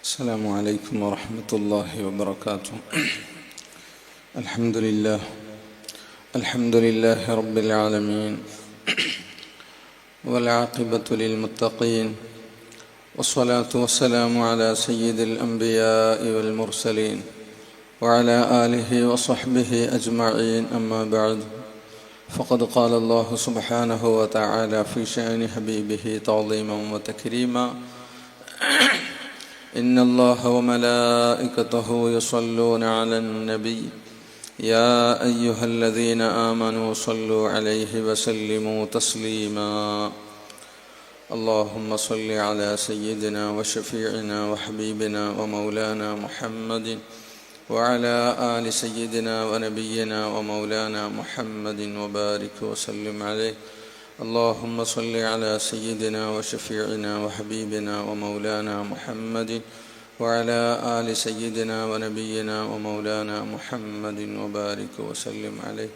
السلام عليكم ورحمة الله وبركاته. الحمد لله رب العالمين، والعاقبة للمتقين، والصلاة والسلام على سيد الأنبياء والمرسلين وعلى آله وصحبه أجمعين، أما بعد، فقد قال الله سبحانه وتعالى في شأن حبيبه تعظيما وتكريما: إن الله وملائكته يصلون على النبي يا أيها الذين آمنوا صلوا عليه وسلموا تسليما. اللهم صل على سيدنا وشفيعنا وحبيبنا ومولانا محمد وعلى آل سيدنا ونبينا ومولانا محمد وبارك وسلم عليه. اللهم صل على سيدنا وشفيعنا وحبيبنا ومولانا محمد وعلى آل سيدنا ونبينا ومولانا محمد وبارك وسلم عليه.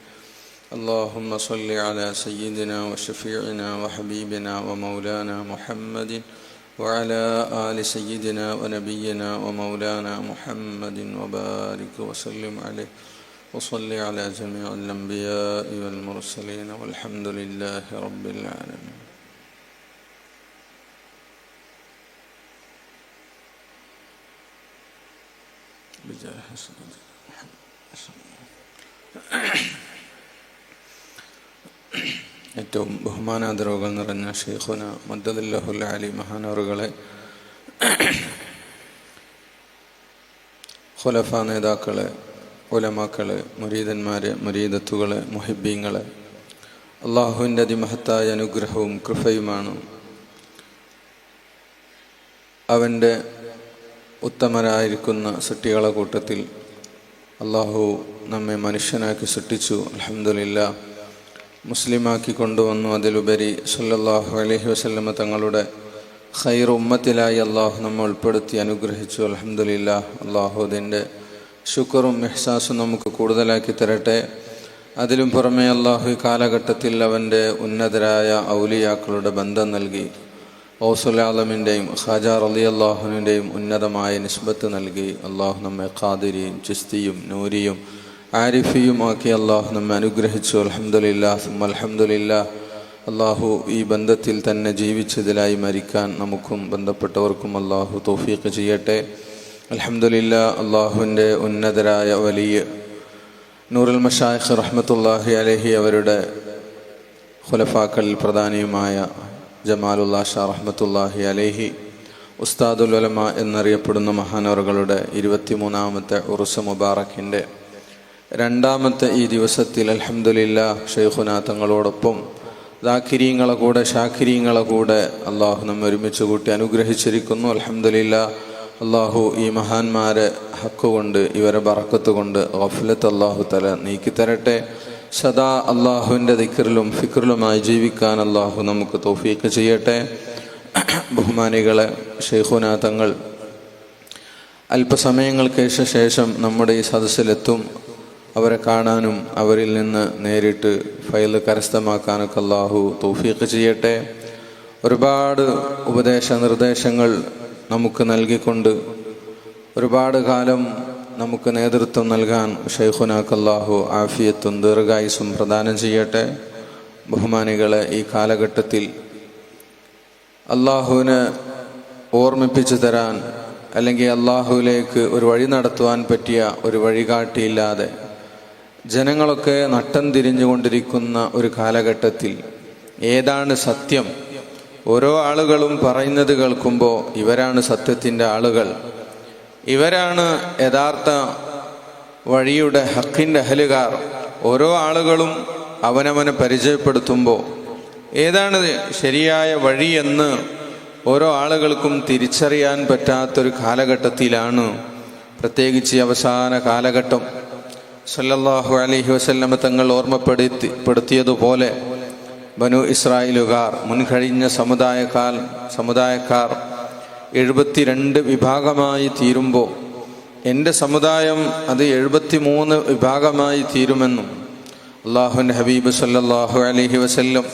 اللهم صل على سيدنا وشفيعنا وحبيبنا ومولانا محمد وعلى آل سيدنا ونبينا ومولانا محمد وبارك وسلم عليه. وصل على جميع الأنبياء والمرسلين والحمد لله رب العالمين. ഏറ്റവും ബഹുമാനാദരവുകൾ നിറഞ്ഞ ശൈഖുന മദ്ദദുല്ലഹുൽ അലി മഹാനവറുകളെ, ഖുലഫ നേതാക്കളെ, ഉലമാക്കളെ, മുരീദന്മാരെ, മുരീദത്തുകളെ, മുഹിബ്ബീങ്ങളെ, അള്ളാഹുവിൻ്റെ അതിമഹത്തായ അനുഗ്രഹവും കൃപയുമാണ് അവൻ്റെ ഉത്തമരായിരിക്കുന്ന സൃഷ്ടികളെ കൂട്ടത്തിൽ അള്ളാഹു നമ്മെ മനുഷ്യനാക്കി സൃഷ്ടിച്ചു. അൽഹംദുലില്ലാഹ്, മുസ്ലിമാക്കി കൊണ്ടുവന്നു. അതിലുപരി സല്ലല്ലാഹു അലൈഹി വസല്ലമ തങ്ങളുടെ ഖൈർ ഉമ്മത്തിലായി അള്ളാഹു നമ്മെ ഉൾപ്പെടുത്തി അനുഗ്രഹിച്ചു. അൽഹംദുലില്ലാഹ്, അള്ളാഹു അതിൻ്റെ ശുക്റും ഇഹ്സാസും നമുക്ക് കൂടുതലാക്കി തരട്ടെ. അതിലും പുറമെ അള്ളാഹു ഈ കാലഘട്ടത്തിൽ അവൻ്റെ ഉന്നതരായ ഔലിയാക്കളുടെ ബന്ധം നൽകി, ഗൗസുൽ ആലമിൻ്റെയും ഖാജ റളിയല്ലാഹുവിൻ്റെയും ഉന്നതമായ നിസ്ബത്ത് നൽകി. അള്ളാഹു നമ്മെ ഖാദിരിയും ചിസ്തിയും നൂരിയും ആരിഫിയും ആക്കി അള്ളാഹു നമ്മെ അനുഗ്രഹിച്ചു. അൽഹംദുലില്ലാഹ് സുമ്മ അൽഹംദുലില്ലാഹ്. അള്ളാഹു ഈ ബന്ധത്തിൽ തന്നെ ജീവിച്ചതിലായി മരിക്കാൻ നമുക്കും ബന്ധപ്പെട്ടവർക്കും അള്ളാഹു തൗഫീഖ് ചെയ്യട്ടെ. അൽഹംദുലില്ലാഹ്, അള്ളാഹുവിൻ്റെ ഉന്നതരായ വലിയ നൂറുൽ മശായിഖ് റഹ്മത്തുള്ളാഹി അലൈഹി അവരുടെ ഖുലഫാക്കളിൽ പ്രധാനിയുമായ ജമാലുല്ലാ ഷാ റഹ്മത്തുള്ളാഹി അലൈഹി ഉസ്താദുൽ ഉലമ എന്നറിയപ്പെടുന്ന മഹാനവറുകളുടെ 23-ാമത്തെ ഉറുസ് മുബാറക്കിൻ്റെ 2-ാമത്തെ ഈ ദിവസത്തിൽ അൽഹംദുലില്ലാഹ് ശൈഖുന തങ്ങളോടൊപ്പം ദാക്കിരീങ്ങളെ കൂടെ ഷാക്കിരീങ്ങളെ കൂടെ അള്ളാഹു നമ്മെ ഒരുമിച്ച് കൂട്ടി അനുഗ്രഹിച്ചിരിക്കുന്നു. അൽഹംദുലില്ലാഹ്, അള്ളാഹു ഈ മഹാന്മാരെ ഹക്കുകൊണ്ട് ഇവരെ ബറക്കത്ത് കൊണ്ട് ഗഫ്ലത്ത് അള്ളാഹു തല നീക്കിത്തരട്ടെ. സദാ അള്ളാഹുവിൻ്റെ ദിക്റിലും ഫിക്റിലുമായി ജീവിക്കാൻ അള്ളാഹു നമുക്ക് തൗഫീഖ് ചെയ്യട്ടെ. ബഹുമാനികളെ, ശൈഖുന തങ്ങൾ അല്പസമയങ്ങൾക്ക് ശേഷം നമ്മുടെ ഈ സദസ്സിലെത്തും. അവരെ കാണാനും അവരിൽ നിന്ന് നേരിട്ട് ഫൈൽ കരസ്ഥമാക്കാനൊക്കെ അള്ളാഹു തൗഫീഖ് ചെയ്യട്ടെ. ഒരുപാട് ഉപദേശ നിർദ്ദേശങ്ങൾ നമുക്ക് നൽകിക്കൊണ്ട് ഒരുപാട് കാലം നമുക്ക് നേതൃത്വം നൽകാൻ ശൈഖുനാക്ക് അല്ലാഹു ആഫിയത്തും ദീർഘായുസ്സും പ്രദാനം ചെയ്യട്ടെ. ബഹുമാനികളെ, ഈ കാലഘട്ടത്തിൽ അള്ളാഹുവിനെ ഓർമ്മിപ്പിച്ചു തരാൻ അല്ലെങ്കിൽ അള്ളാഹുവിലേക്ക് ഒരു വഴി നടത്തുവാൻ പറ്റിയ ഒരു വഴികാട്ടിയില്ലാതെ ജനങ്ങളൊക്കെ നട്ടം തിരിഞ്ഞുകൊണ്ടിരിക്കുന്ന ഒരു കാലഘട്ടത്തിൽ ഏതാണ് സത്യം? ഓരോ ആളുകളും പറയുന്നത് കേൾക്കുമ്പോൾ ഇവരാണ് സത്യത്തിൻ്റെ ആളുകൾ, ഇവരാണ് യഥാർത്ഥ വഴിയുടെ ഹക്കിൻ്റെ അഹലുകാർ. ഓരോ ആളുകളും അവനവനെ പരിചയപ്പെടുത്തുമ്പോൾ ഏതാണ് ശരിയായ വഴിയെന്ന് ഓരോ ആളുകൾക്കും തിരിച്ചറിയാൻ പറ്റാത്തൊരു കാലഘട്ടത്തിലാണ്, പ്രത്യേകിച്ച് അവസാന കാലഘട്ടം. സല്ലല്ലാഹു അലൈഹി വസല്ലമ തങ്ങൾ ഓർമ്മപ്പെടുത്തിയതുപോലെ ബനു ഇസ്രായേലുകാർ, മുൻകഴിഞ്ഞ സമുദായക്കാർ 72 വിഭാഗമായി തീരുമ്പോൾ എൻ്റെ സമുദായം അത് 73 വിഭാഗമായി തീരുമെന്നും അള്ളാഹുവിൻ്റെ ഹബീബ് സല്ലല്ലാഹു അലൈഹി വസല്ലം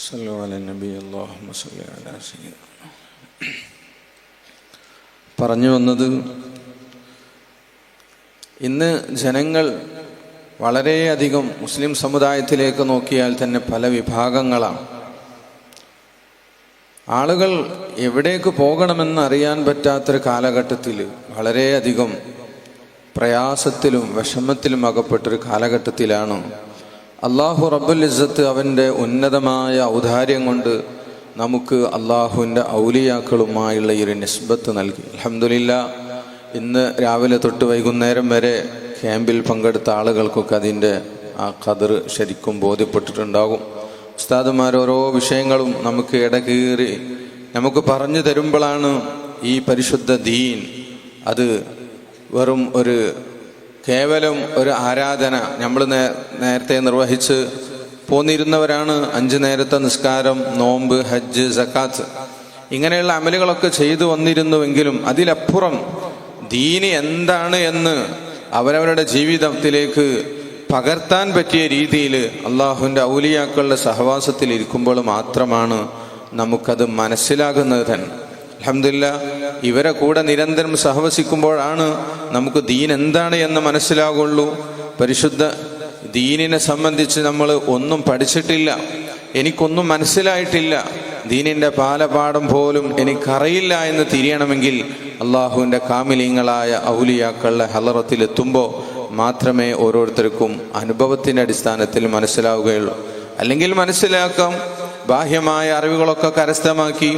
സല്ലു അലാ നബി അല്ലാഹുമ്മ സല്ലി അലാ സയ്യിദിനാ. പറഞ്ഞു വന്നത്, ഇന്ന് ജനങ്ങൾ വളരെയധികം മുസ്ലിം സമുദായത്തിലേക്ക് നോക്കിയാൽ തന്നെ പല വിഭാഗങ്ങളാണ്. ആളുകൾ എവിടേക്ക് പോകണമെന്ന് അറിയാൻ പറ്റാത്തൊരു കാലഘട്ടത്തിൽ വളരെയധികം പ്രയാസത്തിലും വിഷമത്തിലും അകപ്പെട്ടൊരു കാലഘട്ടത്തിലാണ് അള്ളാഹു റബ്ബുൽ ഇസ്സത്ത് അവൻ്റെ ഉന്നതമായ ഔദാര്യം കൊണ്ട് നമുക്ക് അള്ളാഹുവിൻ്റെ ഔലിയാക്കളുമായുള്ള ഈ ഒരു നിസ്ബത്ത് നൽകി. അൽഹംദുലില്ലാഹ്, ഇന്ന് രാവിലെ തൊട്ട് വൈകുന്നേരം വരെ ക്യാമ്പിൽ പങ്കെടുത്ത ആളുകൾക്കൊക്കെ അതിൻ്റെ ആ ഖദർ ശരിക്കും ബോധ്യപ്പെട്ടിട്ടുണ്ടാകും. ഉസ്താദുമാർ ഓരോ വിഷയങ്ങളും നമുക്ക് ഇടകീറി നമുക്ക് പറഞ്ഞു തരുമ്പോഴാണ് ഈ പരിശുദ്ധ ദീൻ അത് വെറും കേവലം ഒരു ആരാധന. നമ്മൾ നേരത്തെ നിർവഹിച്ച് പോന്നിരുന്നവരാണ് 5 നേരത്തെ നിസ്കാരം, നോമ്പ്, ഹജ്ജ്, സക്കാത്ത് ഇങ്ങനെയുള്ള അമലുകളൊക്കെ ചെയ്തു വന്നിരുന്നുവെങ്കിലും അതിലപ്പുറം ദീന് എന്താണ് എന്ന് അവരവരുടെ ജീവിതത്തിലേക്ക് പകർത്താൻ പറ്റിയ രീതിയിൽ അള്ളാഹുവിൻ്റെ ഔലിയാക്കളുടെ സഹവാസത്തിൽ ഇരിക്കുമ്പോൾ മാത്രമാണ് നമുക്കത് മനസ്സിലാകുന്നത് തന്നെ. അൽഹംദുലില്ലാഹ്, ഇവരെ കൂടെ നിരന്തരം സഹവസിക്കുമ്പോഴാണ് നമുക്ക് ദീൻ എന്താണ് എന്ന് മനസ്സിലാകുള്ളൂ. പരിശുദ്ധ ദീനിനെ സംബന്ധിച്ച് നമ്മൾ ഒന്നും പഠിച്ചിട്ടില്ല, എനിക്കൊന്നും മനസ്സിലായിട്ടില്ല, ദീനിൻ്റെ പാലപാഠം പോലും എനിക്കറിയില്ല എന്ന് തിരിയണമെങ്കിൽ അള്ളാഹുവിൻ്റെ കാമിലീങ്ങളായ ഔലിയാക്കളുടെ ഹലറത്തിലെത്തുമ്പോൾ മാത്രമേ ഓരോരുത്തർക്കും അനുഭവത്തിൻ്റെ അടിസ്ഥാനത്തിൽ മനസ്സിലാവുകയുള്ളൂ. അല്ലെങ്കിൽ മനസ്സിലാക്കാം, ബാഹ്യമായ അറിവുകളൊക്കെ കരസ്ഥമാക്കി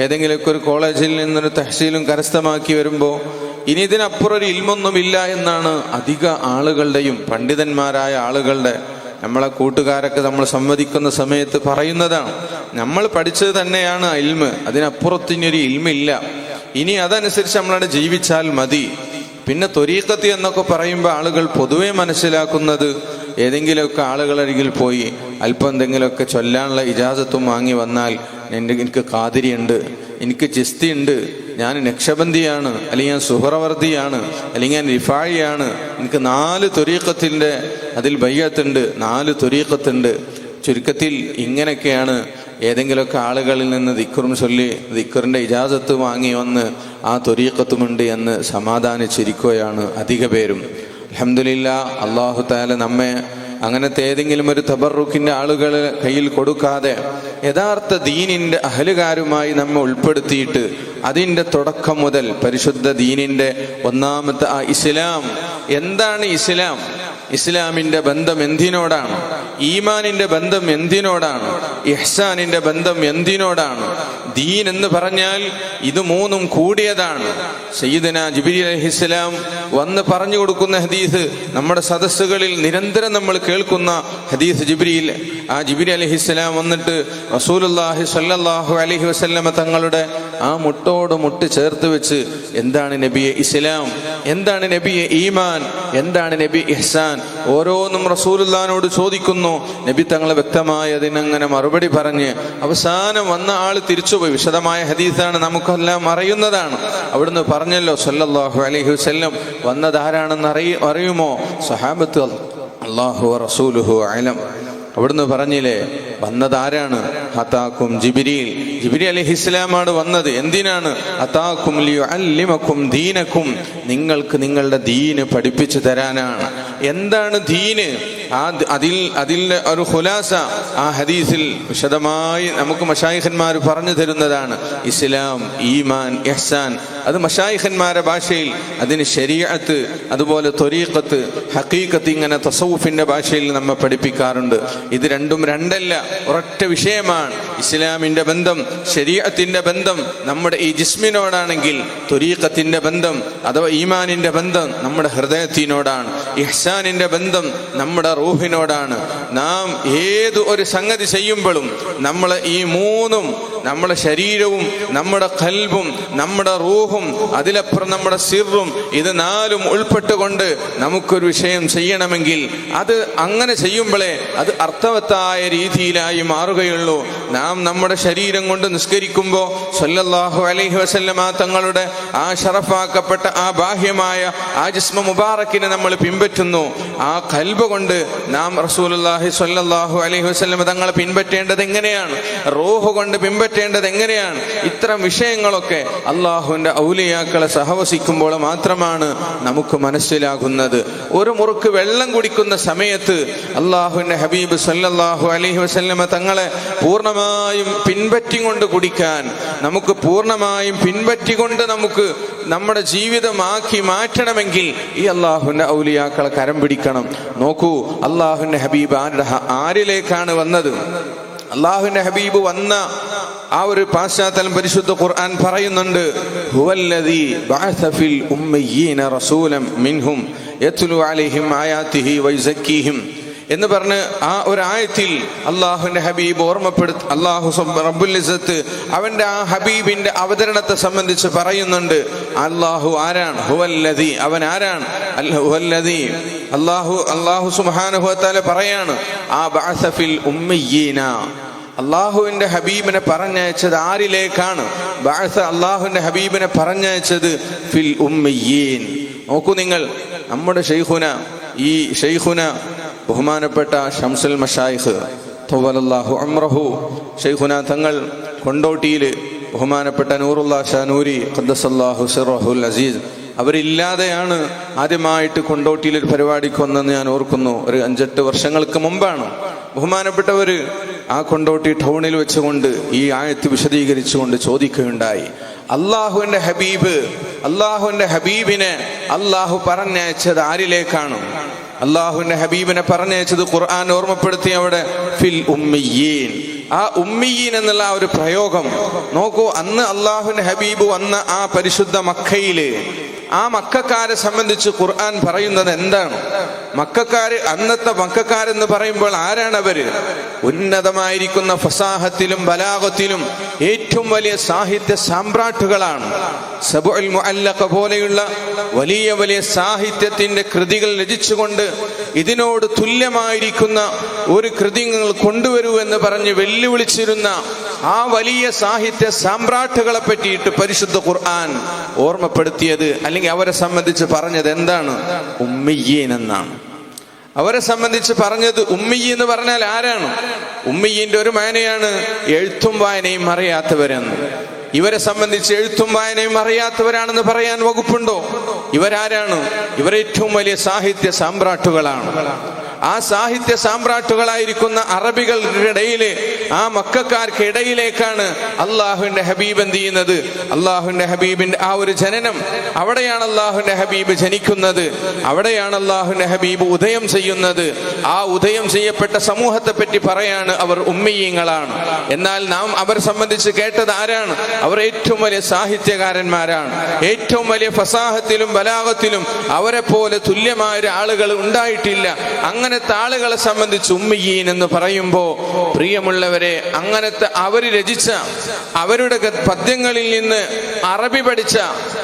ഏതെങ്കിലുമൊക്കെ ഒരു കോളേജിൽ നിന്നൊരു തഹ്സീലും കരസ്ഥമാക്കി വരുമ്പോൾ ഇനി ഇതിനപ്പുറം ഒരു ഇൽമൊന്നുമില്ല എന്നാണ് അധിക ആളുകളുടെയും പണ്ഡിതന്മാരായ ആളുകളുടെ, നമ്മളെ കൂട്ടുകാരൊക്കെ നമ്മൾ സംവദിക്കുന്ന സമയത്ത് പറയുന്നതാണ്. നമ്മൾ പഠിച്ചത് തന്നെയാണ് ഇൽമ്, അതിനപ്പുറത്തിനൊരു ഇൽമില്ല, ഇനി അതനുസരിച്ച് നമ്മളവിടെ ജീവിച്ചാൽ മതി. പിന്നെ ത്വരീഖത്ത് എന്നൊക്കെ പറയുമ്പോൾ ആളുകൾ പൊതുവെ മനസ്സിലാക്കുന്നത് ഏതെങ്കിലുമൊക്കെ ആളുകളരികിൽ പോയി അല്പം എന്തെങ്കിലുമൊക്കെ ചൊല്ലാനുള്ള ഇജാസത്തും വാങ്ങി വന്നാൽ എനിക്ക് ഖാദിരിയുണ്ട്, എനിക്ക് ചിസ്തിയുണ്ട്, ഞാൻ നക്ഷബന്ദിയാണ്, അല്ലെങ്കിൽ ഞാൻ സുഹറവർദിയാണ്, അല്ലെങ്കിൽ ഞാൻ റിഫായിയാണ്, എനിക്ക് 4 ത്വരീഖത്തിൻ്റെ അതിൽ ബയ്യത്തുണ്ട്, 4 ത്വരീഖത്തുണ്ട്. ചുരുക്കത്തിൽ ഇങ്ങനെയൊക്കെയാണ് ഏതെങ്കിലുമൊക്കെ ആളുകളിൽ നിന്ന് ദിക്റും ചൊല്ലി ദിക്റിൻ്റെ ഇജാസത്ത് വാങ്ങി വന്ന് ആ ത്വരീഖത്തുമുണ്ട് എന്ന് സമാധാനിച്ചിരിക്കുകയാണ് അധിക പേരും. അൽഹംദുലില്ലാഹ്, അല്ലാഹു തആല നമ്മെ അങ്ങനത്തെ ഏതെങ്കിലും ഒരു തബറുക്കിൻ്റെ ആളുകൾ കയ്യിൽ കൊടുക്കാതെ യഥാർത്ഥ ദീനിൻ്റെ അഹലുകാരുമായി നമ്മെ ഉൾപ്പെടുത്തിയിട്ട് അതിൻ്റെ തുടക്കം മുതൽ പരിശുദ്ധ ദീനിൻ്റെ ഒന്നാമത്തെ ആ ഇസ്ലാം, എന്താണ് ഇസ്ലാം, ഇസ്ലാമിൻ്റെ ബന്ധം എന്തിനോടാണ്, ഈമാനിൻ്റെ ബന്ധം എന്തിനോടാണ്, ഇഹ്സാനിൻ്റെ ബന്ധം എന്തിനോടാണ്, ദീൻ എന്ന് പറഞ്ഞാൽ ഇത് മൂന്നും കൂടിയതാണ്. സയ്യിദന ജിബ്രീൽ അലൈഹിസ്സലാം വന്ന് പറഞ്ഞു കൊടുക്കുന്ന ഹദീസ് നമ്മുടെ സദസ്സുകളിൽ നിരന്തരം നമ്മൾ കേൾക്കുന്ന ഹദീസ്. ആ ജിബ്രീൽ അലൈഹിസ്സലാം വന്നിട്ട് റസൂലുള്ളാഹി സ്വല്ലല്ലാഹു അലൈഹി വസല്ലമ തങ്ങളുടെ ആ മുട്ടോട് മുട്ട് ചേർത്ത് വെച്ച് എന്താണ് നബിയെ ഇസ്ലാം, എന്താണ് നബിയെ ഈമാൻ, എന്താണ് നബി ഇഹ്സാൻ, ഓരോന്നും റസൂലുള്ളാഹിനോട് ചോദിക്കുന്നു. നബി തങ്ങൾ വ്യക്തമായി അതിനങ്ങനെ മറുപടി പറഞ്ഞ് അവസാനം വന്ന ആൾ തിരിച്ചുപോയി. വിശദമായ ഹദീസാണ്, നമുക്കെല്ലാം അറിയുന്നതാണ്. അവിടുന്ന് പറഞ്ഞല്ലോ സല്ലല്ലാഹു അലൈഹി വസല്ലം വന്നതാരാണെന്ന് അറിയുമോ? സഹാബത്ത് അല്ലാഹു റസൂലുഹു അലം. അവിടുന്ന് പറഞ്ഞില്ലേ വന്നതാരാണ്? അതാക്കും ജിബ്രീൽ, ജിബ്രീൽ അലൈഹിസ്സലാമാണ് വന്നത്. എന്തിനാണ്? അതാക്കും ലിയുഅല്ലിമക്കും ദീനക്കും, നിങ്ങൾക്ക് നിങ്ങളുടെ ദീന് പഠിപ്പിച്ചു തരാനാണ്. എന്താണ് ദീന്? അതിൻ്റെ ഒരു ഖുലാസ ആ ഹദീസിൽ വിശദമായി നമുക്ക് മശായിഖന്മാർ പറഞ്ഞു തരുന്നതാണ്. ഇസ്ലാം, ഈമാൻ, ഇഹ്സാൻ, അത് മശായിഖന്മാരുടെ ഭാഷയിൽ അതിന് ശരീഅത്ത്, അതുപോലെ ത്വരീഖത്ത്, ഹഖീഖത്ത്, ഇങ്ങനെ തസവുഫിന്റെ ഭാഷയിൽ നമ്മെ പഠിപ്പിക്കാറുണ്ട്. ഇത് രണ്ടും രണ്ടല്ല, ഒരൊറ്റ വിഷയമാണ്. ഇസ്ലാമിന്റെ ബന്ധം, ശരീഅത്തിന്റെ ബന്ധം നമ്മുടെ ഈ ജിസ്മിനോടാണെങ്കിൽ ത്വരീഖത്തിന്റെ ബന്ധം അഥവാ ഈമാനിന്റെ ബന്ധം നമ്മുടെ ഹൃദയത്തിനോടാണ്. ഇഹ്സാനിന്റെ ബന്ധം നമ്മുടെ റൂഹിനോടാണ്. നാം ഏത് ഒരു സംഗതി ചെയ്യുമ്പോഴും നമ്മൾ ഈ മൂന്നും നമ്മുടെ ശരീരവും നമ്മുടെ ഖൽബും നമ്മുടെ റൂഹും അതിലപ്പുറം നമ്മുടെ സിറും ഇത് നാലും ഉൾപ്പെട്ടുകൊണ്ട് നമുക്കൊരു വിഷയം ചെയ്യണമെങ്കിൽ അത് അങ്ങനെ ചെയ്യുമ്പോഴേ അത് അർത്ഥവത്തായ രീതിയിലായി മാറുകയുള്ളൂ. നാം നമ്മുടെ ശരീരം കൊണ്ട് നിസ്കരിക്കുമ്പോൾ സല്ലല്ലാഹു അലൈഹി വസല്ലമ തങ്ങളുടെ ആ ശറഫാക്കപ്പെട്ട ആ ബാഹ്യമായ ആ ജിസ്മ മുബാറക്കിനെ നമ്മൾ പിൻപറ്റുന്നു. ആ ഖൽബ് കൊണ്ട് നാം റസൂലുള്ളാഹി സ്വല്ലല്ലാഹു അലൈഹി വസല്ലമ തങ്ങളെ പിൻപറ്റേണ്ടത് എങ്ങനെയാണ്, റൂഹ് കൊണ്ട് പിൻപറ്റേണ്ടത് എങ്ങനെയാണ്, ഇത്തരം വിഷയങ്ങളൊക്കെ അള്ളാഹുവിന്റെ ഔലിയാക്കളെ സഹവസിക്കുമ്പോൾ മാത്രമാണ് നമുക്ക് മനസ്സിലാകുന്നത്. ഒരു മുറുക്ക് വെള്ളം കുടിക്കുന്ന സമയത്ത് അള്ളാഹുവിന്റെ ഹബീബ് സല്ലല്ലാഹു അലൈഹി വസല്ലമ തങ്ങളെ പൂർണ്ണമായും പിൻപറ്റിക്കൊണ്ട് കുടിക്കാൻ, നമുക്ക് പൂർണ്ണമായും പിൻപറ്റിക്കൊണ്ട് നമുക്ക് നമ്മുടെ ജീവിതമാക്കി മാറ്റണമെങ്കിൽ ഈ അള്ളാഹുവിന്റെ ഔലിയാക്കളെ കരം പിടിക്കണം. നോക്കൂ, അള്ളാഹുവിന്റെ ഹബീബ് ആരിലേക്കാണ് വന്നത്? അള്ളാഹുവിന്റെ ഹബീബ് വന്ന ആ ഒരു പാശ്ചാത്തലം പരിശുദ്ധ ഖുർആൻ പറയുന്നുണ്ട്. ഹുവല്ലദീ ബഅസ ഫിൽ ഉമ്മയ്യീന റസൂലൻ മിൻഹും യത്ലു അലൈഹിം ആയാതിഹി വയുസക്കീഹിം എന്ന് പറഞ്ഞ് ആ ഒരു ആയത്തിൽ അള്ളാഹുവിന്റെ ഹബീബ് ഓർമ്മപ്പെടുത്തി അള്ളാഹു റബ്ബുൽ ഇസ്സത്ത് അവന്റെ ആ ഹബീബിന്റെ അവതരണത്തെ സംബന്ധിച്ച് പറയുന്നുണ്ട്. അള്ളാഹു ആരാണ്? ഹുവല്ലദീ, അവൻ ആരാണ്? ഹുവല്ലദീ, അള്ളാഹു സുബ്ഹാനഹു വ തആല പറയാണ്, ആ ബഅസ ഫിൽ ഉമ്മയ്യീന, അള്ളാഹുവിന്റെ ഹബീബിനെ പറഞ്ഞയച്ചത് ആരിലേക്കാണ്? ബഅസ, അള്ളാഹുവിന്റെ ഹബീബിനെ പറഞ്ഞയച്ചത് ഫിൽ ഉമ്മയ്യീൻ. നോക്കൂ നിങ്ങൾ, നമ്മുടെ ശൈഖുന, ഈ ശൈഖുന ബഹുമാനപ്പെട്ട ശംസുൽ മശായിഖ് തവല്ലല്ലാഹു അംറഹു ശൈഖുന തങ്ങൾ കൊണ്ടോട്ടിയിൽ ബഹുമാനപ്പെട്ട നൂറുല്ലാഹ് ഷാനൂരി ഖദ്ദസല്ലാഹു സിർറഹുൽ അസീസ് അവരില്ലാതെയാണ് ആദ്യമായിട്ട് കൊണ്ടോട്ടിയിൽ ഒരു പരിപാടിക്ക് വന്നെന്ന് ഞാൻ ഓർക്കുന്നു. ഒരു 5-8 വർഷങ്ങൾക്ക് മുമ്പാണ് ബഹുമാനപ്പെട്ടവർ ആ കൊണ്ടോട്ടി ടൗണിൽ വെച്ചുകൊണ്ട് ഈ ആയത്ത് വിശദീകരിച്ചുകൊണ്ട് ചോദിക്കുകയുണ്ടായി, അള്ളാഹുവിന്റെ ഹബീബിനെ അള്ളാഹു പറഞ്ഞയച്ചത് ആരിലേക്കാണ്? അള്ളാഹുവിന്റെ ഹബീബിനെ പറഞ്ഞയച്ചത് ഖുർആൻ ഓർമ്മപ്പെടുത്തി അവിടെ ഫിൽ ഉമ്മയ്യീൻ. ആ ഉമ്മയ്യീൻ എന്നുള്ള ആ ഒരു പ്രയോഗം നോക്കൂ. അന്ന് അള്ളാഹുവിന്റെ ഹബീബ് വന്ന ആ പരിശുദ്ധ മക്കയില് ആ മക്കക്കാരെ സംബന്ധിച്ച് ഖുർആൻ പറയുന്നത് എന്താണ്? അന്നത്തെ മക്കക്കാരെന്ന് പറയുമ്പോൾ ആരാണ് അവര്? ഉന്നതമായിരിക്കുന്ന ഫസാഹത്തിലും ബലാഗത്തിലും ഏറ്റവും വലിയ സാഹിത്യ സാമ്രാട്ടുകളാണ്. സബഉൽ മുഅല്ലഖ പോലെയുള്ള വലിയ വലിയ സാഹിത്യത്തിന്റെ കൃതികൾ രചിച്ചുകൊണ്ട് ഇതിനോട് തുല്യമായിരിക്കുന്ന ഒരു കൃതി കൊണ്ടുവരൂ എന്ന് പറഞ്ഞ് വെല്ലുവിളിച്ചിരുന്ന ആ വലിയ സാഹിത്യ സാമ്രാട്ടുകളെ പറ്റിയിട്ട് പരിശുദ്ധ ഖുർആൻ ഓർമ്മപ്പെടുത്തിയത്, അല്ലെങ്കിൽ അവരെ സംബന്ധിച്ച് പറഞ്ഞത് എന്താണ്? ഉമ്മയ്യീൻ എന്നാണ്. അവരെ സംബന്ധിച്ച് പറഞ്ഞത് ഉമ്മയ്യി എന്ന് പറഞ്ഞാൽ ആരാണ്? ഉമ്മയ്യീന്റെ ഒരു മാനയാണ് എഴുത്തും വായനയും അറിയാത്തവരെന്ന്. ഇവരെ സംബന്ധിച്ച് എഴുത്തും വായനയും അറിയാത്തവരാണെന്ന് പറയാൻ വകുപ്പുണ്ടോ? ഇവരാരാണ്? ഇവരേറ്റവും വലിയ സാഹിത്യ സാമ്രാട്ടുകളാണ്. ആ സാഹിത്യ സാമ്രാട്ടുകളായിരിക്കുന്ന അറബികളുടെ ഇടയില്, ആ മക്കക്കാർക്ക് ഇടയിലേക്കാണ് അള്ളാഹുവിന്റെ ഹബീബ് എന്ത് ചെയ്യുന്നത്? അള്ളാഹുവിന്റെ ഹബീബിന്റെ ആ ഒരു ജനനം, അവിടെയാണ് അള്ളാഹുവിന്റെ ഹബീബ് ജനിക്കുന്നത്, അവിടെയാണ് അള്ളാഹുവിന്റെ ഹബീബ് ഉദയം ചെയ്യുന്നത്. ആ ഉദയം ചെയ്യപ്പെട്ട സമൂഹത്തെ പറ്റി പറയാണ് അവർ ഉമ്മയ്യീങ്ങളാണ്. എന്നാൽ നാം അവരെ സംബന്ധിച്ച് കേട്ടത് ആരാണ്? അവർ ഏറ്റവും വലിയ സാഹിത്യകാരന്മാരാണ്. ഏറ്റവും വലിയ ഫസാഹത്തിലും ബലാഗത്തിലും അവരെ പോലെ തുല്യമായ ആളുകൾ ഉണ്ടായിട്ടില്ല. അങ്ങനത്തെ ആളുകളെ സംബന്ധിച്ച് ഉമ്മയ്യീൻ എന്ന് പറയുമ്പോ പ്രിയമുള്ളവരെ, അങ്ങനത്തെ അവര് രചിച്ച അവരുടെ പദ്യങ്ങളിൽ നിന്ന് അറബി പഠിച്ച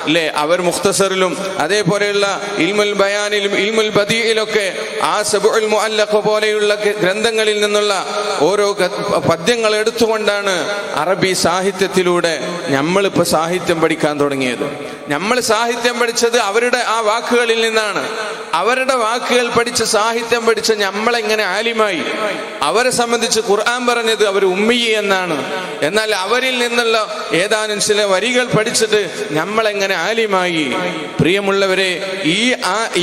അല്ലെ, അവർ മുഖ്തസറിലും അതേപോലെയുള്ള ഇൽമുൽ ബയാനിലും ഇൽമുൽ ബദീഇലൊക്കെ ആ സബഉൽ മുഅല്ലഖ പോലെയുള്ള ഗ്രന്ഥങ്ങളിൽ നിന്നുള്ള ഓരോ പദ്യങ്ങൾ എടുത്തുകൊണ്ടാണ് അറബി സാഹിത്യത്തിലൂടെ നമ്മളിപ്പോ സാഹിത്യം പഠിക്കാൻ തുടങ്ങിയത്. നമ്മൾ സാഹിത്യം പഠിച്ചത് അവരുടെ ആ വാക്കുകളിൽ നിന്നാണ്. അവരുടെ വാക്കുകൾ പഠിച്ച് സാഹിത്യം പഠിച്ച നമ്മളെങ്ങനെ ആലിമായി? അവരെ സംബന്ധിച്ച് ഖുർആൻ പറഞ്ഞത് അവർ ഉമ്മയ്യി എന്നാണ്. എന്നാൽ അവരിൽ നിന്നുള്ള ഏതാനും ചില വരികൾ പഠിച്ചിട്ട് നമ്മളെങ്ങനെ ആലിമായി? പ്രിയമുള്ളവരെ,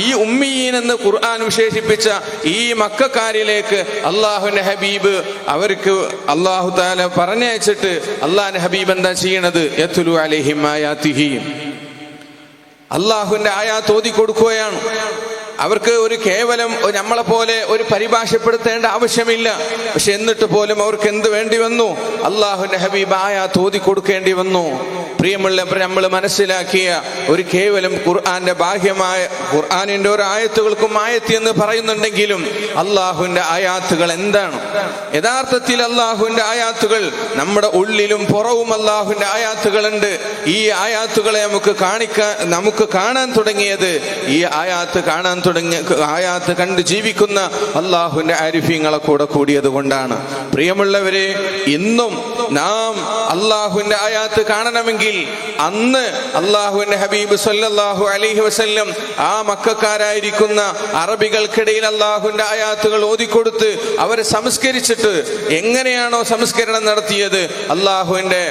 ഈ ഉമ്മയ്യീൻ എന്ന് ഖുർആൻ വിശേഷിപ്പിച്ച ഈ മക്കക്കാരിലേക്ക് അള്ളാഹുവിന്റെ ഹബീബ് അവർക്ക് അള്ളാഹു തആല പറഞ്ഞയച്ചിട്ട് അള്ളാഹുവിന്റെ ഹബീബ് എന്താ ചെയ്യണത്? യത്ലു അലൈഹിം ആയാതിഹി, അള്ളാഹുവിന്റെ ആയാത്ത് ഓതി കൊടുക്കുകയാണ്. അവർക്ക് ഒരു കേവലം നമ്മളെ പോലെ ഒരു പരിഭാഷപ്പെടുത്തേണ്ട ആവശ്യമില്ല. പക്ഷെ എന്നിട്ട് പോലും അവർക്ക് എന്ത് വേണ്ടി വന്നു? അള്ളാഹുവിന്റെ ഹബീബ് ആയത്ത് ഓതി കൊടുക്കേണ്ടി വന്നു. പ്രിയമുള്ള, നമ്മൾ മനസ്സിലാക്കിയ ഒരു കേവലം ഖുർആന്റെ ബാഹ്യമായ ഖുർആനിന്റെ ഒരു ആയത്തുകൾക്കും ആയത്ത് എന്ന് പറയുന്നുണ്ടെങ്കിലും അള്ളാഹുവിന്റെ ആയാത്തുകൾ എന്താണ്? യഥാർത്ഥത്തിൽ അള്ളാഹുവിന്റെ ആയാത്തുകൾ നമ്മുടെ ഉള്ളിലും പുറവും അള്ളാഹുവിന്റെ ആയാത്തുകളുണ്ട്. ഈ ആയാത്തുകളെ നമുക്ക് കാണാൻ തുടങ്ങിയത്, ഈ ആയാത്ത് കണ്ട് ജീവിക്കുന്ന അള്ളാഹുവിന്റെ ആരിഫീങ്ങളെ കൂടിയത് കൊണ്ടാണ്. പ്രിയമുള്ളവരെ, ഇന്നും നാം അള്ളാഹുവിന്റെ ആയാത്ത് കാണണമെങ്കിൽ അന്ന് അള്ളാഹുവിന്റെ ഹബീബ് സല്ലല്ലാഹു അലൈഹി വസല്ലം ആ മക്കക്കാരായിരിക്കുന്ന അറബികൾക്കിടയിൽ അള്ളാഹുവിന്റെ ആയാത്തുകൾ ഓതിക്കൊടുത്ത് അവരെ സംസ്കരിച്ചിട്ട് എങ്ങനെയാണോ സംസ്കരണം നടത്തിയത്, അള്ളാഹുവിന്റെ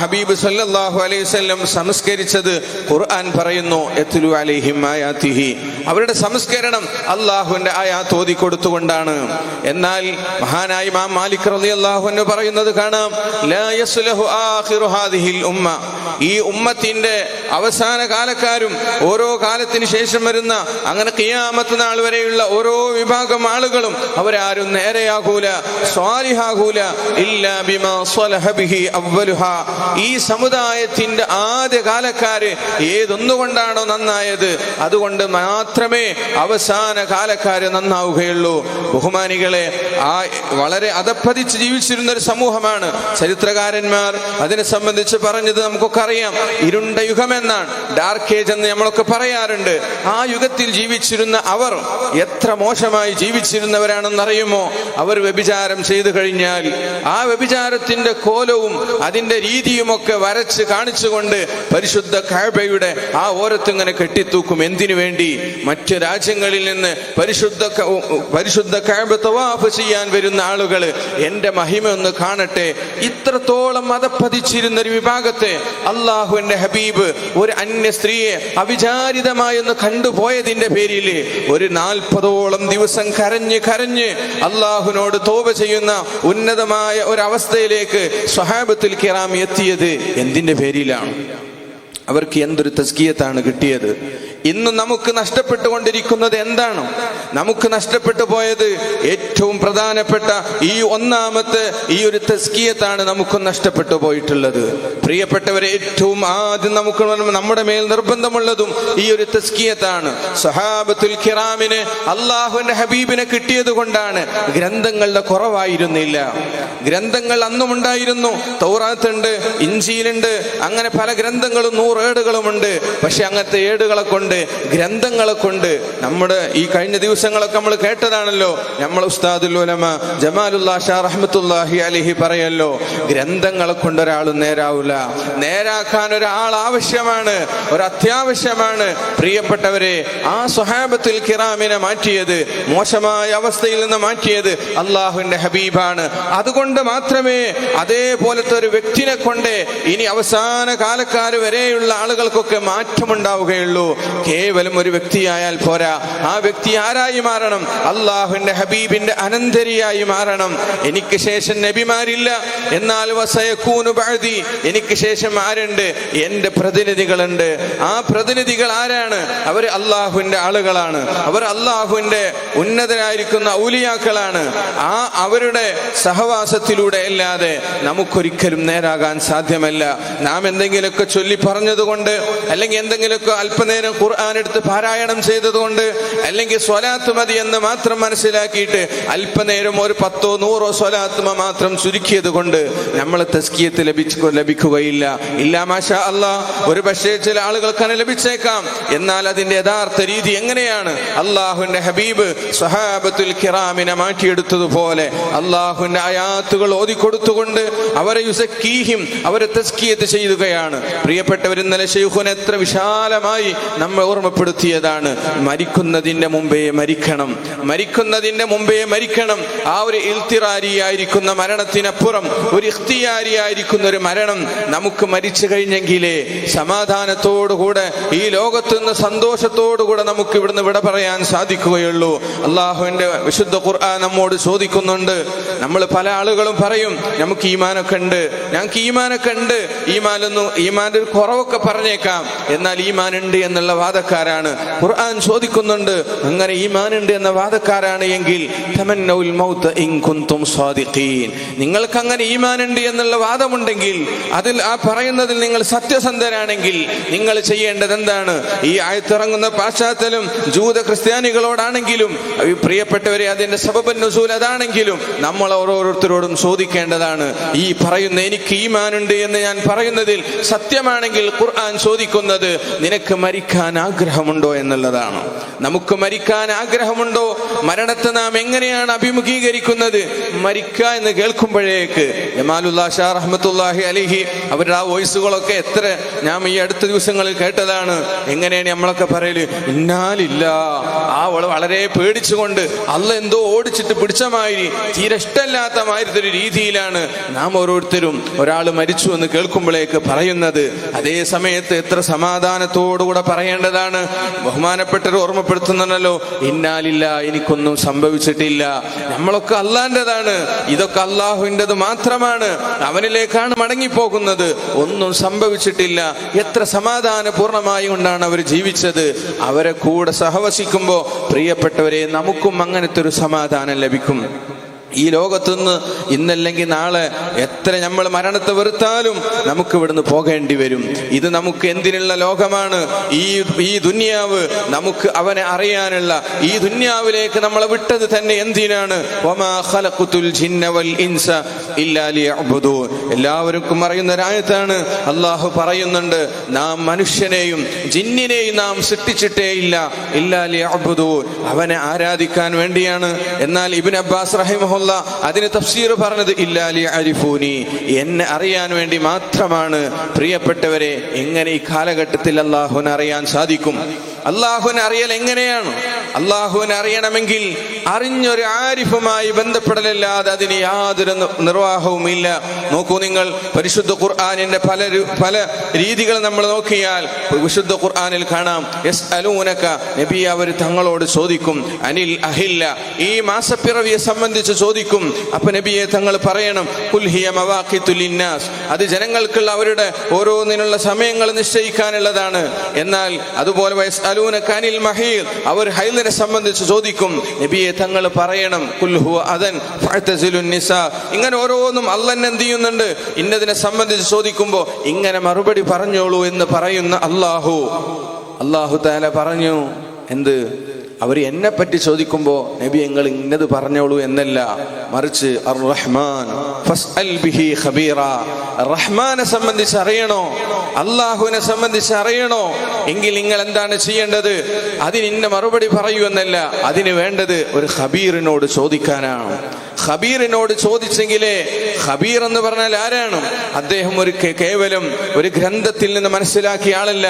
ഹബീബ് സല്ലല്ലാഹു അലൈഹി വസല്ലം സംസ്കരിച്ചത് ഖുർആൻ പറയുന്നു, യത്ലു അലൈഹിം ആയാതിഹി. അവരുടെ സംസ്കരണം അള്ളാഹുവിന്റെ ആയാത്ത് ഓതിക്കൊടുത്തുകൊണ്ടാണ്. എന്നാൽ മഹാനായ ഇമാം മാലിക് റളിയല്ലാഹു അൻഹു പറയുന്നത് കാണാം, ലാ യസ്ലഹു ആഖിറു ഹാദിഹിൽ ഉമ്മ. ഈ ഉമ്മത്തിന്റെ അവസാന കാലക്കാരും ഓരോ കാലത്തിന് ശേഷം വരുന്ന അങ്ങനെ ഖിയാമത്ത് നാൾ വരെയുള്ള ഓരോ വിഭാഗം ആളുകളും അവരാരും നേരെയാകൂല, സ്വാലിഹാകൂല ഇല്ലാ ബിമാ സ്വലഹ ബിഹി അവ്വലുഹാ. ഈ സമുദായത്തിന്റെ ആദ്യ കാലക്കാര് ഏതൊന്നുകൊണ്ടാണോ നന്നായത് അതുകൊണ്ട് മാത്രമേ അവസാന കാലക്കാര് നന്നാവുകയുള്ളൂ. ബഹുമാനികളെ, വളരെ അധപ്പതിച്ച് ജീവിച്ചിരുന്ന ഒരു സമൂഹമാണ് ചരിത്രകാരന്മാർ അതിനെ സംബന്ധിച്ച് പറഞ്ഞത് നമുക്കൊക്കെ അറിയാം. ഇരുണ്ട യുഗമെന്നാണ്, ഡാർക്ക് ഏജ് എന്ന് നമ്മളൊക്കെ പറയാറുണ്ട്. ആ യുഗത്തിൽ ജീവിച്ചിരുന്ന അവർ എത്ര മോശമായി ജീവിച്ചിരുന്നവരാണെന്നറിയുമോ? അവർ വ്യഭിചാരം ചെയ്തു കഴിഞ്ഞാൽ ആ വ്യഭിചാരത്തിന്റെ കോലവും അതിന്റെ രീതിയുമൊക്കെ വരച്ച് കാണിച്ചുകൊണ്ട് പരിശുദ്ധ കഅബയുടെ ആ ഓരത്തിങ്ങനെ കെട്ടിത്തൂക്കും. എന്തിനു വേണ്ടി? മറ്റു രാജ്യങ്ങളിൽ നിന്ന് പരിശുദ്ധ കഅബ തവാഫ് ചെയ്യാൻ വരുന്ന ആളുകൾ എന്റെ മഹിമ ഒന്ന് കാണട്ടെ. ഇത്രത്തോളം മതപ്പതിച്ചിരുന്ന ഒരു വിഭാഗത്തെ അള്ളാഹുവിന്റെ ഹബീബ് ഒരു അന്യ സ്ത്രീയെ അവിചാരിതമായൊന്ന് കണ്ടുപോയതിന്റെ പേരിൽ ഒരു 40ഓളം ദിവസം കരഞ്ഞ് അള്ളാഹുവിനോട് തൗബ ചെയ്യുന്ന ഉന്നതമായ ഒരു അവസ്ഥയിലേക്ക് സ്വഹാബത്തുൽ കിറാം എത്തിയത് എന്തിന്റെ പേരിലാണ്? അവർക്ക് എന്തൊരു തസ്കിയത്താണ് കിട്ടിയത്? ഇന്ന് നമുക്ക് നഷ്ടപ്പെട്ടുകൊണ്ടിരിക്കുന്നത് എന്താണ്? നമുക്ക് നഷ്ടപ്പെട്ടു പോയത് ഏറ്റവും പ്രധാനപ്പെട്ട ഈ ഒന്നാമത്തെ ഈ ഒരു തസ്കിയത്താണ് നമുക്ക് നഷ്ടപ്പെട്ടു പോയിട്ടുള്ളത്. പ്രിയപ്പെട്ടവരെ, ഏറ്റവും ആദ്യം നമുക്ക് നമ്മുടെ മേൽ നിർബന്ധമുള്ളതും ഈ ഒരു തസ്കിയത്താണ്. സഹാബത്തുൽ കിറാമിന് അള്ളാഹുവിന്റെ ഹബീബിനെ കിട്ടിയത് കൊണ്ടാണ് ഗ്രന്ഥങ്ങളുടെ കുറവായിരുന്നില്ല. ഗ്രന്ഥങ്ങൾ അന്നും ഉണ്ടായിരുന്നു. തൗറാത്തുണ്ട്, ഇഞ്ചീലുണ്ട്, അങ്ങനെ പല ഗ്രന്ഥങ്ങളും 100 ഏടുകളുമുണ്ട്. പക്ഷെ അങ്ങനത്തെ ഏടുകളെ കൊണ്ട്, ഗ്രന്ഥങ്ങളെ കൊണ്ട് നമ്മുടെ ഈ കഴിഞ്ഞ ദിവസങ്ങളൊക്കെ നമ്മൾ കേട്ടതാണല്ലോ. നമ്മൾ ഉസ്താദുൽ ഉലമ ജമാലുല്ലാഹ് ഷാ റഹ്മത്തുള്ളാഹി അലൈഹി പറയല്ലോ, ഗ്രന്ഥങ്ങളെ കൊണ്ട് ഒരാൾ നേരാവൂല, നേരാക്കാൻ ഒരാൾ ആവശ്യമാണ്, ഒരു അത്യാവശ്യമാണ്. പ്രിയപ്പെട്ടവരെ, ആ സ്വഹാബത്തുൽ കിറാമിനെ മാറ്റിയത്, മോശമായ അവസ്ഥയിൽ നിന്ന് മാറ്റിയത് അള്ളാഹുവിന്റെ ഹബീബാണ്. അതുകൊണ്ട് മാത്രമേ അതേപോലത്തെ ഒരു വ്യക്തിനെ കൊണ്ട് ഇനി അവസാന കാലക്കാർ വരെയുള്ള ആളുകൾക്കൊക്കെ മാറ്റമുണ്ടാവുകയുള്ളൂ. കേവലം ഒരു വ്യക്തിയായാൽ പോരാ, ആ വ്യക്തി ആരായി മാറണം? അള്ളാഹുവിന്റെ ഹബീബിന്റെ അനന്തരിയായി മാറണം. എനിക്ക് ശേഷം നബിമാരില്ല, എന്നാൽ വസയകൂനു ബഅദി, എനിക്ക് ശേഷം ആരുണ്ട്? എന്റെ പ്രതിനിധികളുണ്ട്. ആ പ്രതിനിധികൾ ആരാണ്? അവർ അള്ളാഹുവിന്റെ ആളുകളാണ്. അവർ അള്ളാഹുവിന്റെ ഉന്നതരായിരിക്കുന്ന ഔലിയാക്കളാണ്. ആ അവരുടെ സഹവാസത്തിലൂടെ അല്ലാതെ നമുക്കൊരിക്കലും നേരാകാൻ സാധ്യമല്ല. നാം എന്തെങ്കിലുമൊക്കെ ചൊല്ലി പറഞ്ഞതുകൊണ്ട്, അല്ലെങ്കിൽ എന്തെങ്കിലുമൊക്കെ അല്പനേരം ഖുർആൻ എടുത്ത് പാരായണം ചെയ്തതുകൊണ്ട്, അല്ലെങ്കിൽ സ്വലാത്ത് മതി എന്ന് മാത്രം മനസ്സിലാക്കിയിട്ട് അല്പനേരം ഒരു 10ഓ 100ഓ സ്വലാത്ത് മാത്രം ചുരുക്കിയത് കൊണ്ട് നമ്മൾ തസ്കിയത്ത് ലഭിക്കുകയില്ല. ഇല്ലാ മാഷാ അല്ലാഹ്, ഒരു പക്ഷേ ചില ആളുകൾക്ക് ലഭിച്ചേക്കാം. എന്നാൽ അതിന്റെ യഥാർത്ഥ രീതി എങ്ങനെയാണ്? അള്ളാഹുവിന്റെ ഹബീബ് സ്വഹാബത്തുൽ കിറാമിനെ മാറ്റിയെടുത്തതുപോലെ അള്ളാഹുവിന്റെ ആയാത്തുകൾ ഓതിക്കൊടുത്തുകൊണ്ട് അവരെ യുസക്കീഹിം, അവരെ തസ്കിയത്ത് ചെയ്യുകയാണ്. പ്രിയപ്പെട്ടവർ, ഇന്നലെ ശൈഖുന എത്ര വിശാലമായി നമ്മെ ഓർമ്മപ്പെടുത്തിയതാണ്. മരിക്കുന്നതിന്റെ മുമ്പേ മരിക്കണം, മരിക്കുന്നതിന്റെ മുമ്പേ മരിക്കണം. ആ ഒരു ഇൽത്തിറാരിയായിരിക്കുന്ന മരണത്തിനപ്പുറം ഒരു ഇഖ്തിയാരിയായിരിക്കുന്ന ഒരു മരണം നമുക്ക് മരിച്ചു കഴിഞ്ഞെങ്കിലേ സമാധാനത്തോടുകൂടെ ഈ ലോകത്ത് നിന്ന് സന്തോഷത്തോടുകൂടെ നമുക്ക് ഇവിടുന്ന് വിട പറയാൻ സാധിക്കുകയുള്ളൂ. അള്ളാഹുവിന്റെ വിശുദ്ധ ഖുർആൻ നമ്മോട് ചോദിക്കുന്നുണ്ട്. നമ്മൾ പല ആളുകളും പറയും, നമുക്ക് ഈമാനൊക്കെ ഉണ്ട്, ഞങ്ങൾക്ക് ഈമാനൊക്കെ ഉണ്ട്, ഈമാന്റെ ഒരു കുറവൊക്കെ കുറവൊക്കെ പറഞ്ഞേക്കാം, എന്നാൽ ഈമാൻ ഉണ്ട് എന്നുള്ള വാദക്കാരാണ്. ഖുർആൻ ചോദിക്കുന്നുണ്ട്, അങ്ങനെ ഈമാൻ ഉണ്ട് എന്ന വാദക്കാരാണ് എങ്കിൽ തമന്നൗൽ മൗത ഇൻ കുൻതും സ്വാദിഖീൻ, നിങ്ങൾക്ക് അങ്ങനെ ഈമാൻ ഉണ്ട് എന്നുള്ള വാദമുണ്ടെങ്കിൽ, അതിൽ ആ പറയുന്നതിൽ നിങ്ങൾ സത്യസന്ധരാണെങ്കിൽ നിങ്ങൾ ചെയ്യേണ്ടത് എന്താണ്? ഈ ആയത്തിറങ്ങുന്ന പാശ്ചാത്തലം ജൂത ക്രിസ്ത്യാനികളോടാണെങ്കിലും പ്രിയപ്പെട്ടവരെ, അതിന്റെ സബബുൻ നുസൂൽ അതാണെങ്കിലും നമ്മൾ ഓരോരുത്തരോടും ചോദിക്കേണ്ടതാണ്. ഈ പറയുന്ന എനിക്ക് ഈമാനുണ്ട് എന്ന് ഞാൻ പറയുന്നതിൽ സത്യമാണെങ്കിൽ ഖുർആൻ ചോദിക്കുന്നത് നിനക്ക് മരിക്കാൻ ആഗ്രഹമുണ്ടോ എന്നുള്ളതാണ്. നമുക്ക് മരിക്കാൻ ആഗ്രഹമുണ്ടോ? മരണത്തെ നാം എങ്ങനെയാണ് അഭിമുഖീകരിക്കുന്നത്? മരിക്ക എന്ന് കേൾക്കുമ്പോഴേക്ക് ജമാലുല്ലാ ഷാ റഹ്മത്തുള്ളാഹി അലൈഹി അവരുടെ ആ വോയിസുകളൊക്കെ എത്ര ഞാൻ ഈ അടുത്ത ദിവസങ്ങളിൽ കേട്ടതാണ്. എങ്ങനെയാണ് നമ്മളൊക്കെ പറയല്? ഇന്നാലില്ലാ, ആ വളരെ പേടിച്ചുകൊണ്ട് അല്ല എന്തോ ഓടിച്ചിട്ട് പിടിച്ചമാതിരി തീരെ ഇഷ്ടമില്ലാത്ത മാതിരി ഒരു രീതിയിലാണ് നാം ഓരോരുത്തരും ഒരാൾ മരിച്ചു എന്ന് കേൾക്കുമ്പോഴേക്ക് പറയുന്നത്. അതേ സമയത്ത് എത്ര സമാധാനത്തോടുകൂടെ പറയേണ്ടതാണ്. ബഹുമാനപ്പെട്ടവർ ഓർമ്മപ്പെടുത്തുന്നുണ്ടല്ലോ, ഇന്നാലില്ല, എനിക്കൊന്നും സംഭവിച്ചിട്ടില്ല, നമ്മളൊക്കെ അള്ളാന്റേതാണ്, ഇതൊക്കെ അള്ളാഹുവിൻ്റെത് മാത്രമാണ്, അവനിലേക്കാണ് മടങ്ങിപ്പോകുന്നത്, ഒന്നും സംഭവിച്ചിട്ടില്ല. എത്ര സമാധാനപൂർണമായി കൊണ്ടാണ് അവർ ജീവിച്ചത്. അവരെ കൂടെ സഹവസിക്കുമ്പോൾ പ്രിയപ്പെട്ടവരെ, നമുക്കും അങ്ങനത്തെ ഒരു സമാധാനം ലഭിക്കും. ഈ ലോകത്തുനിന്ന് ഇന്നല്ലെങ്കിൽ നാളെ എത്ര നമ്മൾ മരണത്തെ വെറുത്താലും നമുക്ക് ഇവിടുന്ന് പോകേണ്ടി വരും. ഇത് നമുക്ക് എന്തിനുള്ള ലോകമാണ്? ഈ ദുനിയാവ് നമുക്ക് അവനെ അറിയാനുള്ള, ഈ ദുനിയാവിലേക്ക് നമ്മളെ വിട്ടത് തന്നെ എന്തിനാണ്? വമാ ഖലഖതുൽ ജിന്ന വൽ ഇൻസ ഇല്ലാ ലിയഅ്ബുദൂൻ. എല്ലാവർക്കും അറിയുന്ന ഒരായത്താണ്. അല്ലാഹു പറയുന്നുണ്ട്, നാം മനുഷ്യനെയും ജിന്നിനെയും നാം സൃഷ്ടിച്ചിട്ടേ ഇല്ല, ഇല്ലാ ലിയഅ്ബുദൂൻ, അവനെ ആരാധിക്കാൻ വേണ്ടിയാണ്. എന്നാൽ ഇബ്നു അബ്ബാസ് റഹിമഹു അതിന് തഫ്സീർ പറഞ്ഞത് ഇല്ലാ ലിയഅരിഫൂനി, എന്നെ അറിയാൻ വേണ്ടി മാത്രമാണ്. പ്രിയപ്പെട്ടവരെ, എങ്ങനെ ഈ കാലഘട്ടത്തിൽ അല്ലാഹുവിനെ അറിയാൻ സാധിക്കും? അല്ലാഹുവിനെ അറിയൽ എങ്ങനെയാണ്? അല്ലാഹുവിനെ അറിയണമെങ്കിൽ അറിഞ്ഞൊരു ആരിഫുമായി ബന്ധപ്പെടലല്ലാതെ അതിന് യാതൊരു നിർവാഹവും ഇല്ല. നോക്കൂ നിങ്ങൾ, പരിശുദ്ധ ഖുർആനിന്റെ പല രീതികൾ നമ്മൾ നോക്കിയാൽ വിശുദ്ധ ഖുർആനിൽ കാണാം, യസ്അലൂനക, നബി അവർ തങ്ങളോട് ചോദിക്കും, അനിൽ അഹില്ല, ഈ മാസപ്പിറവിയെ സംബന്ധിച്ച് ചോദിക്കും. അപ്പൊ നബിയെ തങ്ങൾ പറയണം, ഖുൽ ഹിയ മവാഖിതുൽ ലിന്നാസ്, അത് ജനങ്ങൾക്കുള്ള അവരുടെ ഓരോന്നിനുള്ള സമയങ്ങൾ നിശ്ചയിക്കാനുള്ളതാണ്. എന്നാൽ അതുപോലെ യസ്അലൂനക അനിൽ മഹീദ്, അവർ ഹൈദിനെ സംബന്ധിച്ച് ചോദിക്കും. നബിയെ തങ്ങൾ പറയണം, ഖുൽ ഹുവ അദൻ ഫഅ്തസിലുൻ നിസാ. ഇങ്ങനെ ഓരോന്നും അല്ലാഹ് എന്ത് ചെയ്യുന്നുണ്ട്? ഇന്നതിനെ സംബന്ധിച്ച് ചോദിക്കുമ്പോൾ ഇങ്ങനെ മറുപടി പറഞ്ഞോളൂ എന്ന് പറയുന്ന അല്ലാഹു തആല പറഞ്ഞു. എന്ത്? അവർ എന്നെ പറ്റി ചോദിക്കുമ്പോൾ നബി നിങ്ങൾ ഇന്നത് പറഞ്ഞോളൂ എന്നല്ല, മറിച്ച് അർ റഹ്മാൻ ഫസ്അൽ ബിഹി ഖബീറ, റഹ്മാനെ സംബന്ധിച്ച് അറിയണോ, അല്ലാഹുവിനെ സംബന്ധിച്ച് അറിയണോ എങ്കിൽ നിങ്ങൾ എന്താണ് ചെയ്യേണ്ടത്? അതിന് ഇന്ന മറുപടി പറയൂ എന്നല്ല, അതിന് വേണ്ടത് ഒരു ഖബീറിനോട് ചോദിക്കാനാണ്. ഖബീറിനോട് ചോദിച്ചെങ്കിലേ, ഖബീർ എന്ന് പറഞ്ഞാൽ ആരാണ്? അദ്ദേഹം ഒരു കേവലം ഒരു ഗ്രന്ഥത്തിൽ നിന്ന് മനസ്സിലാക്കിയ ആളല്ല,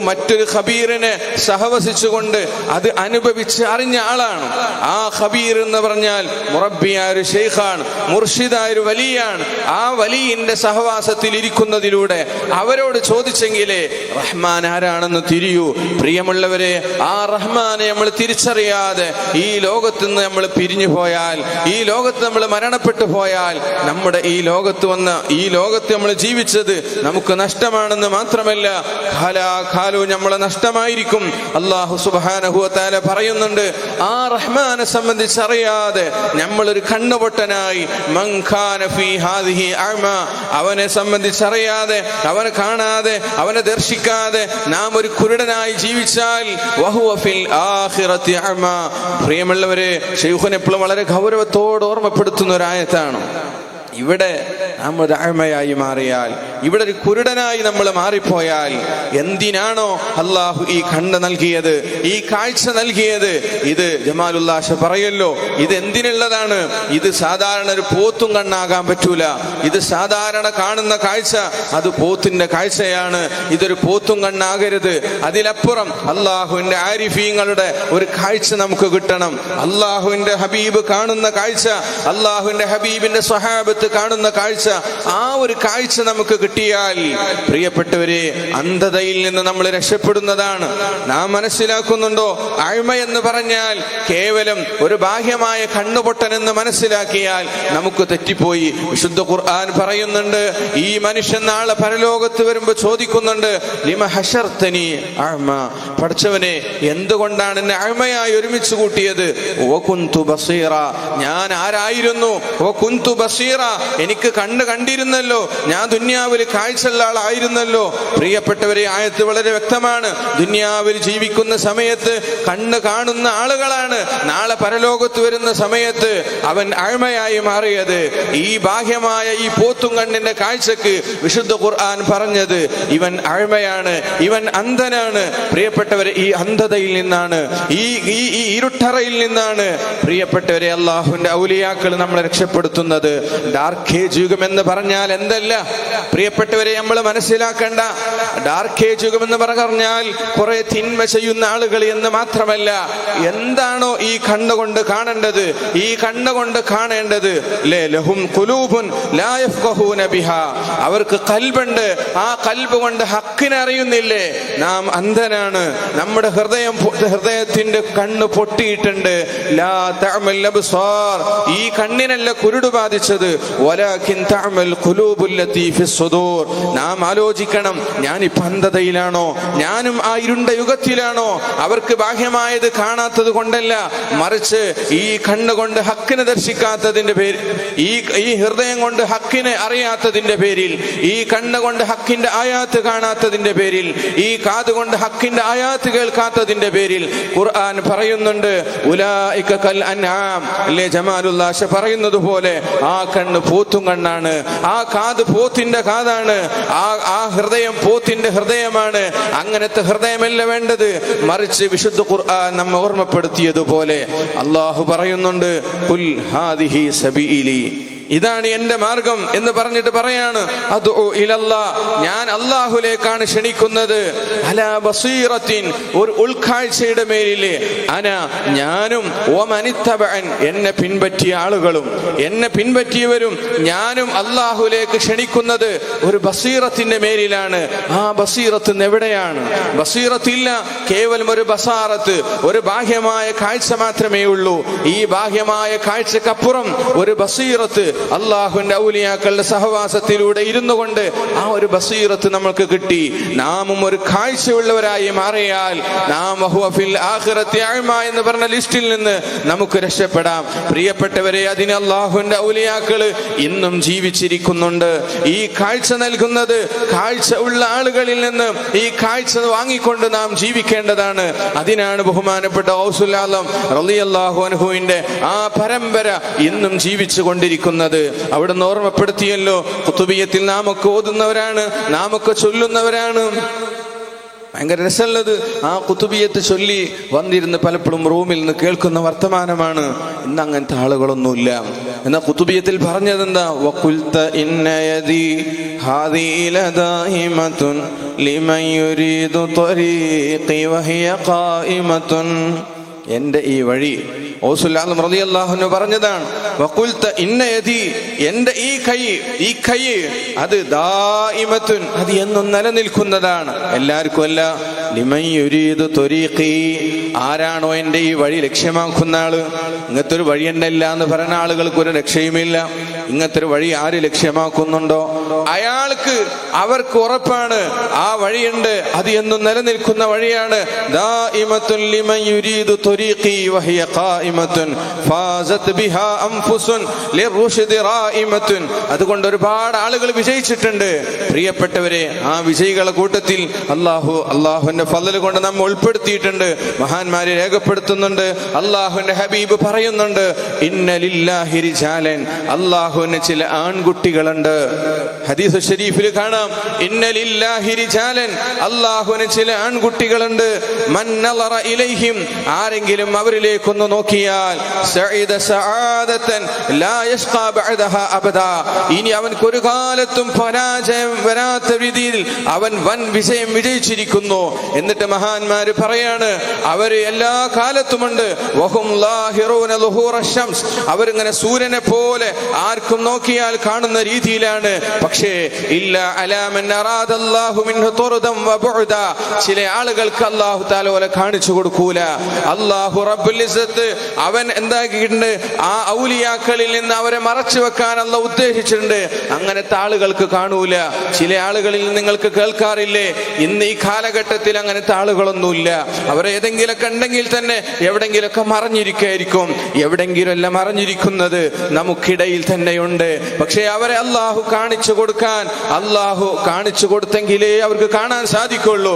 മറ്റൊരു ഖബീറിനെ സഹവസിച്ചുകൊണ്ട് അത് അനുഭവിച്ച് അറിഞ്ഞ ആളാണ്. ആ ഖബീർ എന്ന് പറഞ്ഞാൽ മുറബ്ബിയായ ഒരു ഷെയ്ഖാണ്, മുർഷിദായ ഒരു വലിയാണ്. ആ വലിയിന്റെ സഹവാസത്തിൽ ഇരിക്കുന്നതിലൂടെ അവരോട് ചോദിച്ചെങ്കിലേ റഹ്മാൻ ആരാണെന്ന് തിരിയൂ. പ്രിയമുള്ളവരെ, ആ റഹ്മാനെ നമ്മൾ തിരിച്ചറിയാതെ ഈ ലോകത്ത് നിന്ന് നമ്മൾ പിരിഞ്ഞു പോയാൽ, ഈ ലോകത്ത് നമ്മൾ മരണപ്പെട്ടു പോയാൽ, നമ്മുടെ ഈ ലോകത്ത് നമ്മൾ ജീവിച്ചത് നമുക്ക് നഷ്ടമാണെന്ന് മാത്രമല്ല, കാലാകാലവും നമ്മളെ നഷ്ടമായിരിക്കും. അല്ലാഹു സുബ്ഹാനഹു വ തആല പറയുന്നുണ്ട്, ആ റഹ്മാനെ സംബന്ധിച്ച് അറിയാതെ നമ്മളൊരു കണ്ണുപൊട്ടനായി, മൻ ഖാന ഫീ ഹാദിഹി അഅ്മ, അവനെ സംബന്ധിച്ച് അറിയാതെ, അവനെ കാണാതെ, അവനെ ദർശിക്കാതെ നാം ഒരു കുരുടനായി ജീവിച്ചാൽ വഹുവ ഫിൽ ആഖിറതി അഅ്മ. പ്രിയമുള്ളവരെ, ശൈഖുൻ എപ്പോഴും വളരെ ഗൗരവത്തോടെ ഓർമ്മപ്പെടുത്തുന്ന ഒരായത്താണ്. ഇവിടെ നാം ഒരു അഅ്മയായി മാറിയാൽ, ഇവിടെ ഒരു കുരുടനായി നമ്മൾ മാറിപ്പോയാൽ, എന്തിനാണോ അല്ലാഹു ഈ കണ്ണ് നൽകിയത്, ഈ കാഴ്ച നൽകിയത്? ഇത് ജമാലുല്ലാ ഷാ പറയല്ലോ, ഇത് എന്തിനുള്ളതാണ്? ഇത് സാധാരണ ഒരു പോത്തും കണ്ണാകാൻ പറ്റൂല. ഇത് സാധാരണ കാണുന്ന കാഴ്ച അത് പോത്തിന്റെ കാഴ്ചയാണ്. ഇതൊരു പോത്തും കണ്ണാകരുത്. അതിലപ്പുറം അല്ലാഹുവിന്റെ ആരിഫീങ്ങളുടെ ഒരു കാഴ്ച നമുക്ക് കിട്ടണം. അല്ലാഹുവിന്റെ ഹബീബ് കാണുന്ന കാഴ്ച, അല്ലാഹുവിന്റെ ഹബീബിന്റെ സ്വഹാബത്ത് കാലത്ത് കാണുന്ന കാഴ്ച, ആ ഒരു കാഴ്ച നമുക്ക് കിട്ടിയാൽ പ്രിയപ്പെട്ടവരെ അന്ധതയിൽ നിന്ന് നമ്മൾ രക്ഷപ്പെടുന്നതാണ്. നാം മനസ്സിലാക്കുന്നുണ്ടോ? അഴ്മ എന്ന് പറഞ്ഞാൽ കേവലം ഒരു ബാഹ്യമായ കണ്ണുപൊട്ടൻ എന്ന് മനസ്സിലാക്കിയാൽ നമുക്ക് തെറ്റിപ്പോയി. വിശുദ്ധ ഖുർആൻ പറയുന്നുണ്ട്, ഈ മനുഷ്യൻ നാളെ പരലോകത്ത് വരുമ്പോ ചോദിക്കുന്നുണ്ട്, ലിമ ഹശർതനി അഅ്മ, പഠിച്ചവനെ എന്തുകൊണ്ടാണ് എന്നെ അഅ്മയായി ഒരുമിച്ച് കൂട്ടിയത്? വകുന്തു ബസീറ, ഞാൻ ആരായിരുന്നു? വകുന്തു ബസീറ, എനിക്ക് കണ്ണ് കണ്ടിരുന്നല്ലോ, ഞാൻ ദുനിയാവിൽ കാഴ്ചയുള്ള ആളായിരുന്നല്ലോ. പ്രിയപ്പെട്ടവരെ, ആയത്ത് വളരെ വ്യക്തമാണ്. ദുനിയാവിൽ ജീവിക്കുന്ന സമയത്ത് കണ്ണ് കാണുന്ന ആളുകളാണ് നാളെ പരലോകത്ത് വരുന്ന സമയത്ത് അവൻ അഅ്മയായി മാറിയത്. ഈ ബാഹ്യമായ ഈ പോത്തും കണ്ണിന്റെ കാഴ്ചക്ക് വിശുദ്ധ ഖുർആൻ പറഞ്ഞത് ഇവൻ അഅ്മയാണ്, ഇവൻ അന്ധനാണ്. പ്രിയപ്പെട്ടവരെ, ഈ അന്ധതയിൽ നിന്നാണ്, ഈ ഇരുട്ടറയിൽ നിന്നാണ് പ്രിയപ്പെട്ടവരെ അള്ളാഹുവിന്റെ ഔലിയാക്കൾ നമ്മളെ രക്ഷപ്പെടുത്തുന്നത്. ഡാർക്ക് ഏജ് യുഗം എന്ന് പറഞ്ഞാൽ എന്തല്ല പ്രിയപ്പെട്ടവരെ നമ്മൾ മനസ്സിലാക്കേണ്ട. ഡാർക്ക് ഏജ് യുഗം എന്ന് പറഞ്ഞാൽ കുറെ തിന്മ ചെയ്യുന്ന ആളുകൾ എന്ന് മാത്രമല്ല, എന്താണോ ഈ കണ്ണുകൊണ്ട് കാണേണ്ടത്, ഈ കണ്ണുകൊണ്ട് കാണേണ്ടത്, ലഹും ഖുലൂബുൻ ലാ യഫ്ഖഹൂന ബിഹാ, അവർക്ക് ഖൽബുണ്ട്, ആ ഖൽബ് കൊണ്ട് ഹക്കിനെ അറിയുന്നില്ലേ. നാം അന്ധനാണ്, നമ്മുടെ ഹൃദയത്തിന്റെ കണ്ണ് പൊട്ടിയിട്ടുണ്ട്. ലാ തഅമൽ അബ്സാർ, ഈ കണ്ണിനല്ല കുരുട് ബാധിച്ചത്, വലാകിൻ തഅമൽ ഖുലൂബുൽ ലതീ ഫിസ് സുദൂർ. നാം ആലോചിക്കണം, ഞാനിപ്പോൾ അന്ധതയിലാണോ, ഞാനും ആ ഇരുണ്ട യുഗത്തിലാണോ? അവർക്ക് ബാഹ്യമായത് കാണാത്തത് കൊണ്ടല്ല, മറിച്ച് ഈ കണ്ണുകൊണ്ട് ഹക്കിനെ ദർശിക്കാത്തതിന്റെ പേരിൽ, ഈ ഹൃദയം കൊണ്ട് ഹക്കിനെ അറിയാത്തതിന്റെ പേരിൽ, ഈ കണ്ണുകൊണ്ട് ഹക്കിന്റെ ആയാത്ത് കാണാത്തതിന്റെ പേരിൽ, ഈ കാതുകൊണ്ട് ഹക്കിന്റെ ആയാത്ത് കേൾക്കാത്തതിന്റെ പേരിൽ ഖുർആൻ പറയുന്നുണ്ട്, ഉലൈക കൽ അൻആം. അല്ലേ ജമാലുല്ലാഹ് പറയുന്നത് പോലെ ആ കണ്ണ് പോത്തും കണ്ണാണ്, ആ കാത് പോത്തിന്റെ കാതാണ്, ആ ഹൃദയം പോത്തിന്റെ ഹൃദയമാണ്. അങ്ങനത്തെ ഹൃദയമല്ല വേണ്ടത്, മറിച്ച് വിശുദ്ധ ഖുർആൻ നമ്മെ ഓർമ്മപ്പെടുത്തിയതുപോലെ അള്ളാഹു പറയുന്നുണ്ട്, ഖുൽ ഹാദിഹി സബീലി, ഇതാണ് എന്റെ മാർഗം എന്ന് പറഞ്ഞിട്ട് പറയാണ്, അദ്ഉ ഇലല്ലാഹ്, ഞാൻ അല്ലാഹുവിലേക്കാണ് ക്ഷണിക്കുന്നത്. അലാ ബസീറത്തിൻ, ഒരു ഉൾക്കാഴ്ചയുടെ മേലില്, അന, ഞാനും, വമനിത്തബഅൻ, എന്നെ പിൻപറ്റിയ ആളുകളും, എന്നെ പിൻപറ്റിയവരും, ഞാനും അല്ലാഹുവിലേക്ക് ക്ഷണിക്കുന്നത് ഒരു ബസീറത്തിന്റെ മേലിലാണ്. ആ ബസീറത്ത് എവിടെയാണ്? ബസീറത്തില്ല, കേവലം ഒരു ബസാറത്ത്, ഒരു ബാഹ്യമായ കാഴ്ച മാത്രമേ ഉള്ളൂ. ഈ ബാഹ്യമായ കാഴ്ചക്കപ്പുറം ഒരു ബസീറത്ത്, അള്ളാഹുവിന്റെ ഔലിയാക്കളുടെ സഹവാസത്തിലൂടെ ഇരുന്നു കൊണ്ട് ആ ഒരു ബസീറത്ത് നമ്മൾക്ക് കിട്ടി. നാമും ഒരു കാഴ്ചയുള്ളവരായി മാറിയാൽ നാം വഹുവ ഫിൽ ആഖിറത്തി അഅ്മ എന്ന് പറഞ്ഞ ലിസ്റ്റിൽ നിന്ന് നമുക്ക് രക്ഷപ്പെടാം. പ്രിയപ്പെട്ടവരെ, അതിന് അള്ളാഹുവിന്റെ ഔലിയാക്കള് ഇന്നും ജീവിച്ചിരിക്കുന്നുണ്ട്. ഈ കാഴ്ച നൽകുന്നത് കാഴ്ച ഉള്ള ആളുകളിൽ നിന്ന് ഈ കാഴ്ച വാങ്ങിക്കൊണ്ട് നാം ജീവിക്കേണ്ടതാണ്. അതിനാണ് ബഹുമാനപ്പെട്ട ഗൗസുൽ ആലം റളിയല്ലാഹു അൻഹുവിന്റെ ആ പരമ്പര ഇന്നും ജീവിച്ചു കൊണ്ടിരിക്കുന്നത്. അവിടുന്ന് ഓർമ്മപ്പെടുത്തിയല്ലോ, ഖുതുബിയത്തിൽ നാമൊക്കെ ഓതുന്നവരാണ്, നാമൊക്കെ ചൊല്ലുന്നവരാണ്. ഭയങ്കര രസമുള്ളത് ആ ഖുതുബിയത്ത് ചൊല്ലി വന്നിരുന്ന് പലപ്പോഴും റൂമിൽ നിന്ന് കേൾക്കുന്ന വർത്തമാനമാണ്. ഇന്ന് അങ്ങനത്തെ ആളുകളൊന്നുമില്ല. എന്നാൽ ഖുതുബിയത്തിൽ പറഞ്ഞതെന്താ? വഖുൽത ഇന്ന യദി ഹാദിഹി ലദാഹിമതുൻ ലിമൻ യുരീദു ത്വരീഖി വഹിയ ഖായിമതുൻ, എന്റെ ഈ വഴി ഗൗസുൽ ആലം റളിയല്ലാഹു അൻഹു പറഞ്ഞതാണ്. വഖുൽത ഇന്ന യദി, എന്റെ ഈ കൈ അത് ദായിമത്തുൻ, അത് എന്നും നിലനിൽക്കുന്നതാണ്. എല്ലാവർക്കും അല്ല, ലിമൻ യുരീദു ത്വരീഖി, ആരാണോ എന്റെ ഈ വഴി ലക്ഷ്യമാക്കുന്ന ആള്. ഇങ്ങനത്തെ ഒരു വഴി ഉണ്ടല്ല എന്ന് പറയുന്ന ആളുകൾക്ക് ഒരു രക്ഷയുമില്ല. ഇങ്ങനത്തെ ഒരു വഴി ആര് ലക്ഷ്യമാക്കുന്നുണ്ടോ അയാൾക്ക്, അവർക്ക് ഉറപ്പാണ് ആ വഴിയുണ്ട്, അത് എന്നും നിലനിൽക്കുന്ന വഴിയാണ്. ദായിമത്തുൻ ലിമൻ യുരീദു ത്വരീഖി വഹിയ ഖായിമത്തുൻ ഫാസത് ബിഹാ അൻഫുസുൻ ലിർറുശ്ദി റായിമത്തുൻ. അതുകൊണ്ട് ഒരുപാട് ആളുകൾ വിജയിച്ചിട്ടുണ്ട്. പ്രിയപ്പെട്ടവരെ, ആ വിജയികളുടെ കൂട്ടത്തിൽ അള്ളാഹുവിന്റെ ഫളൽ കൊണ്ട് നമ്മെ ഉൾപ്പെടുത്തിയിട്ടുണ്ട്. മഹാന്മാരെ രേഖപ്പെടുത്തുന്നുണ്ട്. അള്ളാഹുവിന്റെ ഹബീബ് പറയുന്നുണ്ട്, ഇന്ന ലില്ലാഹി റിജാലൻ, അള്ളാഹുവിന് ചില ആൺകുട്ടികളുണ്ട്. ഹദീസ് ശരീഫിൽ കാണാം, ഇന്ന ലില്ലാഹി റിജാലൻ, അള്ളാഹുവിന് ചില ആൺകുട്ടികളുണ്ട്. മൻ നളറ ഇലൈഹിം, ആരെങ്കിലും അവരിലേക്കൊന്ന് നോക്കിയാൽ സഈദ സആദതൻ ലാ യശ്ഖാ ബഅദഹാ അബദാ, ഇനി അവൻക്ക് ഒരു കാലത്തും പരാജയം വരാത്ത രീതിയിൽ അവൻ വൻ വിജയം വിജയിച്ചിരിക്കുന്നു. എന്നിട്ട് മഹാന്മാര് പറയാണ്, അവര് എല്ലാ കാലത്തുമുണ്ട്. വഹും ലാഹിറൂന ളുഹൂറ ശംസ്, അവരിങ്ങനെ സൂര്യനെ പോലെ ആർക്കും ആർക്കും നോക്കിയാൽ കാണുന്ന രീതിയിലാണ്. പക്ഷേ ഇല്ല അലാ മൻ അറാദല്ലാഹു മിൻഹു തുർദം വബുഅദ, ചില ആളുകൾക്ക് അല്ലാഹു തആല ഓലെ കാണിച്ചു കൊടുക്കൂല. അല്ലാഹു റബ്ബുൽ ഇസ്സത്ത് അവൻ എന്താക്കിയിട്ടുണ്ട്, ആ ഔലിയാക്കളിൽ നിന്ന് അവരെ മറച്ചു വെക്കാൻ അല്ലാഹു ഉദ്ദേശിച്ചിട്ടുണ്ട്. അങ്ങനത്തെ ആളുകൾക്ക് കാണൂല. ചില ആളുകളിൽ നിങ്ങൾക്ക് കേൾക്കാറില്ലേ, ഇന്ന് ഈ കാലഘട്ടത്തിൽ അങ്ങനത്തെ ആളുകളൊന്നുമില്ല. അവരെ ഏതെങ്കിലുമൊക്കെ ഉണ്ടെങ്കിൽ തന്നെ എവിടെങ്കിലൊക്കെ മറഞ്ഞിരിക്കായിരിക്കും. എവിടെങ്കിലും അല്ല മറഞ്ഞിരിക്കുന്നത്, നമുക്കിടയിൽ തന്നെയുണ്ട്. പക്ഷേ അവരെ അല്ലാഹു കാണിച്ചു കൊടുക്കാൻ, അല്ലാഹു കാണിച്ചു കൊടുത്തെങ്കിലേ അവർക്ക് കാണാൻ സാധിക്കുള്ളൂ.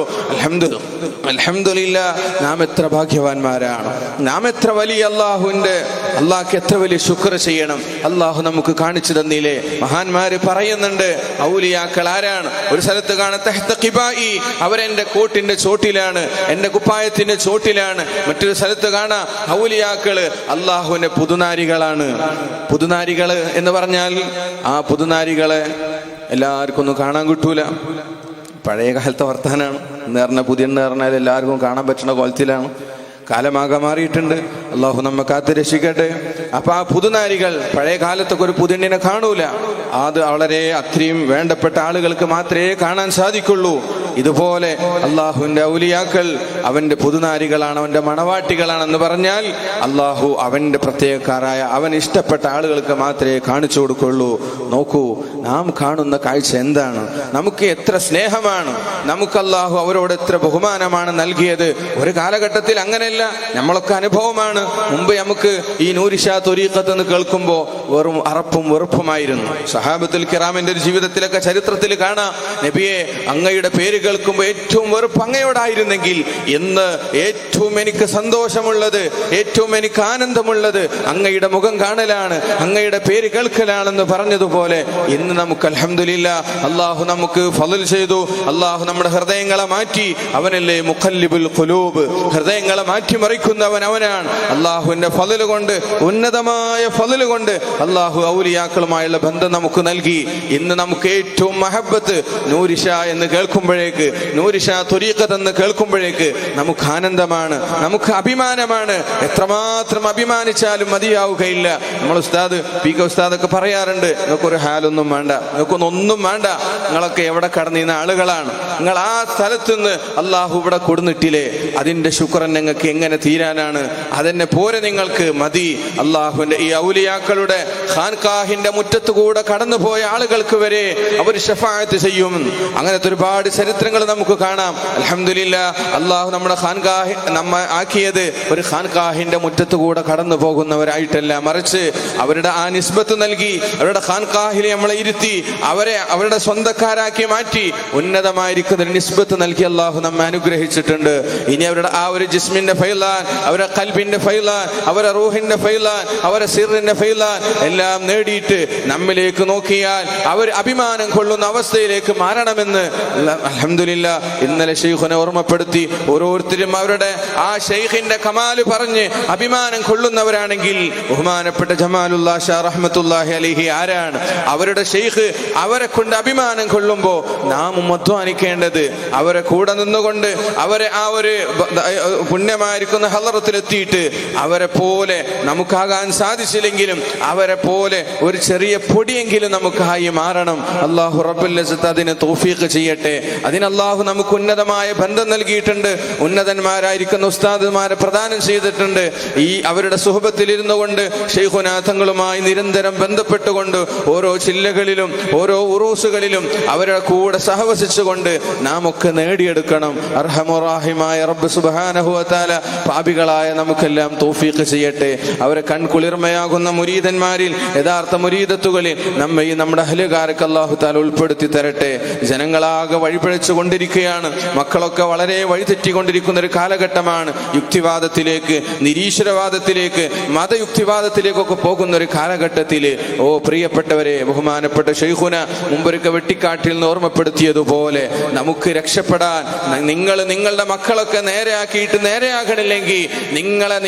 അൽഹംദുലില്ലാ, നാം എത്ര ഭാഗ്യവാന്മാരാണ്, നാം എത്ര വലിയ അല്ലാഹുക്ക് എത്ര വലിയ ശുക്ർ ചെയ്യണം. അല്ലാഹു നമുക്ക് കാണിച്ചു തന്നില്ലേ. മഹാന്മാര് പറയുന്നുണ്ട് ഔലിയാക്കൾ ആരാണ്. ഒരു സ്ഥലത്ത് കാണാൻ തഹ്ത ഖിബാഇ, അവരെന്റെ കോട്ടിന്റെ ചോട്ടിലാണ്, എന്റെ കുപ്പായത്തിന്റെ ചോട്ടിലാണ്. മറ്റൊരു സ്ഥലത്ത് കാണാം ഔലിയാക്കള് അല്ലാഹുവിന്റെ പുതുനാരികളാണ്. പുതുനാരികള് എന്ന് പറഞ്ഞാൽ ആ പുതുനാരികളെ എല്ലാവർക്കും ഒന്നും കാണാൻ കിട്ടൂല. പഴയ കാലത്തെ വർത്താനാണ്. എന്ന് പറഞ്ഞാൽ പുതിയ പറഞ്ഞാൽ എല്ലാവർക്കും കാണാൻ പറ്റുന്ന കോലത്തിലാണ്. കാലമാകെ മാറിയിട്ടുണ്ട്. അള്ളാഹു നമ്മെ കാത്ത് രക്ഷിക്കട്ടെ. അപ്പൊ ആ പുതുനാരികൾ പഴയ കാലത്തൊക്കെ ഒരു പുതിണ്ണിനെ കാണൂല. അത് വളരെ അത്രയും വേണ്ടപ്പെട്ട ആളുകൾക്ക് മാത്രമേ കാണാൻ സാധിക്കുള്ളൂ. ഇതുപോലെ അള്ളാഹുവിന്റെ ഔലിയാക്കൾ അവന്റെ പുതുനാരികളാണ്, അവന്റെ മണവാട്ടികളാണെന്ന് പറഞ്ഞാൽ അള്ളാഹു അവന്റെ പ്രത്യേകക്കാരായ അവൻ ഇഷ്ടപ്പെട്ട ആളുകൾക്ക് മാത്രമേ കാണിച്ചു കൊടുക്കുള്ളൂ. നോക്കൂ, നാം കാണുന്ന കാഴ്ച എന്താണ്, നമുക്ക് എത്ര സ്നേഹമാണ്, നമുക്ക് അള്ളാഹു അവരോട് എത്ര ബഹുമാനമാണ് നൽകിയത്. ഒരു കാലഘട്ടത്തിൽ അങ്ങനെയല്ല, നമ്മളൊക്കെ അനുഭവമാണ്. മുമ്പ് നമുക്ക് ഈ നൂരിഷാ ത്വരീഖത്ത് എന്ന് കേൾക്കുമ്പോ വെറും അറപ്പും വെറുപ്പുമായിരുന്നു. സഹാബത്തുൽ കിറാമിന്റെ ഒരു ജീവിതത്തിലൊക്കെ ചരിത്രത്തിൽ കാണാം, നബിയെ അങ്ങയുടെ പേര് കേൾക്കുമ്പോൾ ഏറ്റവും വെറുപ്പ് അങ്ങയോടായിരുന്നെങ്കിൽ ഇന്ന് ഏറ്റവും എനിക്ക് സന്തോഷമുള്ളത്, ഏറ്റവും എനിക്ക് ആനന്ദമുള്ളത് അങ്ങയുടെ മുഖം കാണലാണ്, അങ്ങയുടെ പേര് കേൾക്കലാണെന്ന് പറഞ്ഞതുപോലെ ഇന്ന് നമുക്ക് അൽഹംദുലില്ലാ അള്ളാഹു നമുക്ക് ഫളൽ ചെയ്തു. അള്ളാഹു നമ്മുടെ ഹൃദയങ്ങളെ മാറ്റി. അവനല്ലേ മുഖല്ലിബുൽ ഖുലൂബ്, ഹൃദയങ്ങളെ മാറ്റിമറിക്കുന്നവൻ അവനാണ്. അള്ളാഹുവിന്റെ ഫളൽ കൊണ്ട്, ഉന്നതമായ ഫളൽ കൊണ്ട് അള്ളാഹു ഔലിയാക്കളുമായുള്ള ബന്ധം നമുക്ക് നൽകി. ഇന്ന് നമുക്ക് ഏറ്റവും മഹബത്ത് നൂരിഷ എന്ന് കേൾക്കുമ്പോഴേക്ക്, നൂരിഷ ത്വരീഖത്ത് എന്ന് കേൾക്കുമ്പോഴേക്ക് നമുക്ക് ആനന്ദമാണ്, നമുക്ക് അഭിമാനമാണ്. എത്രമാത്രം അഭിമാനിച്ചാലും മതിയാവുകയില്ല. നമ്മൾ ഉസ്താദ് പി കെ ഉസ്താദൊക്കെ പറയാറുണ്ട്, നിങ്ങൾക്കൊരു ഹാലൊന്നും വേണ്ട, നിങ്ങൾക്കൊന്നും വേണ്ട, നിങ്ങളൊക്കെ എവിടെ കടന്നിരുന്ന ആളുകളാണ്, നിങ്ങൾ ആ സ്ഥലത്ത് നിന്ന് അള്ളാഹു ഇവിടെ കൊടുന്നിട്ടില്ലേ, അതിന്റെ ശുക്രൻ നിങ്ങൾക്ക് എങ്ങനെ തീരാനാണ്? അതെന്നെ പോരെ, നിങ്ങൾക്ക് മതി. അള്ളാഹുവിന്റെ ഈ ഔലിയാക്കളുടെ ഖാൻഖാഹിന്റെ മുറ്റത്തുകൂടെ കടന്നുപോയ ആളുകൾക്ക് വരെ അവർ ശഫാഅത്ത് ചെയ്യും. അങ്ങനത്തെ ഒരുപാട് ചരിത്രങ്ങൾ നമുക്ക് കാണാം. അൽഹംദുലില്ലാ, അള്ളാഹു നമ്മുടെ ഖാൻഖാഹ് നമ്മ ആക്കിയത് ഒരു ഖാൻഖാഹിന്റെ മുറ്റത്തുകൂടെ കടന്നു പോകുന്നവരായിട്ടല്ല, മറിച്ച് അവരുടെ ആ നിസ്ബത്ത് നൽകി, അവരുടെ ഖാൻഖാഹിൽ നമ്മളെ ഇരുത്തി അവരെ അവരുടെ സ്വന്തക്കാരാക്കി മാറ്റി ഉന്നതമായിരിക്കുന്ന ഒരു നിസ്ബത്ത് നൽകി അള്ളാഹു നമ്മെ അനുഗ്രഹിച്ചിട്ടുണ്ട്. ഇനി അവരുടെ ആ ഒരു ജിസ്മിന്റെ ഫൈലാൻ, അവരുടെ ഖൽബിന്റെ ഫൈലാൻ, അവരുടെ റൂഹിന്റെ ഫൈലാൻ, അവരുടെ സിറിന്റെ ഫൈലാൻ എല്ലാം നേടിയിട്ട് നമ്മിലേക്ക് നോക്കിയാൽ അവർ അഭിമാനം കൊള്ളുന്ന അവസ്ഥയിലേക്ക് മാറണമെന്ന് അൽഹംദുലില്ലാ ഇന്നലെ ശൈഖുനെ ഓർമ്മപ്പെടുത്തി. ഓരോരുത്തരും അവരുടെ ആ ശൈഖിന്റെ കമാല് പറഞ്ഞ് അഭിമാനം കൊള്ളുന്നവരാണെങ്കിൽ ബഹുമാനപ്പെട്ട ജമാലുല്ലാ ഷാ റഹ്മത്തുള്ളാഹി അലൈഹി ആരാണ്? അവരുടെ ശൈഖ് അവരെ കൊണ്ട് അഭിമാനം കൊള്ളുമ്പോൾ നാം അധ്വാനിക്കേണ്ടത് അവരെ കൂടെ നിന്നുകൊണ്ട് അവരെ ആ ഒരു പുണ്യമായിരിക്കുന്ന ഹളറത്തിലെത്തിയിട്ട് അവരെ പോലെ നമുക്കാകാൻ സാധിച്ചില്ലെങ്കിലും അവരെ പോലെ ഒരു ചെറിയ പൊടിയെങ്കിലും നമുക്കായി മാറണം. അല്ലാഹു റബ്ബുൽ ഇസ്സത്ത് അതിന് തൗഫീഖ് ചെയ്യട്ടെ. അതിന് അല്ലാഹു നമുക്ക് ഉന്നതമായ ബന്ധം നൽകിയിട്ടുണ്ട്. ഉന്നതന്മാരായിരിക്കുന്ന ഉസ്താദുമാരെ പ്രദാനം ചെയ്തിട്ടുണ്ട്. ഈ അവരുടെ സുഹബത്തിൽ ഇരുന്നു കൊണ്ട് ശൈഖുനാഥങ്ങളുമായി നിരന്തരം ബന്ധപ്പെട്ടുകൊണ്ട് ഓരോ ജില്ലകളിലും ഓരോ ഉറൂസുകളിലും അവരുടെ കൂടെ സഹവസിച്ചുകൊണ്ട് നാം ഒക്കെ നേടിയെടുക്കണം. അർഹമുറാഹിമായ റബ്ബ് സുബ്ഹാനഹു വ തആല പാപികളായ നമുക്കെല്ലാം തൗഫീഖ് ചെയ്യട്ടെ. അവരെ കൺകുളിർമയാകുന്ന മുരീദന്മാരിൽ, യഥാർത്ഥ മുരീദത്തുകളിൽ നമ്മയും നമ്മുടെ അഹ്ലുകാർക്ക് അല്ലാഹു തആല ഉൾപ്പെടുത്തി തരട്ടെ. ജനങ്ങളാകെ വഴിപിഴച്ചു കൊണ്ടിരിക്കുകയാണ്. മക്കളൊക്കെ വളരെ വഴിതെറ്റിക്കൊണ്ടിരിക്കുന്ന ഒരു കാലഘട്ടമാണ്. യുക്തിവാദത്തിലേക്ക്, നിരീശ്വരവാദത്തിലേക്ക്, മതയുക്തിവാദത്തിലേക്കൊക്കെ പോകുന്ന ഒരു കാലഘട്ടത്തിൽ ഓ പ്രിയപ്പെട്ടവരെ, ബഹുമാനപ്പെട്ട ശൈഖുന മുമ്പൊരുക്കെ വെട്ടിക്കാട്ടിൽ നിന്ന് ഓർമ്മപ്പെടുത്തിയതുപോലെ നമുക്ക് രക്ഷപ്പെടാൻ നിങ്ങളുടെ മക്കളൊക്കെ നേരെയാക്കിയിട്ട് നേരെയാകണില്ലെങ്കിൽ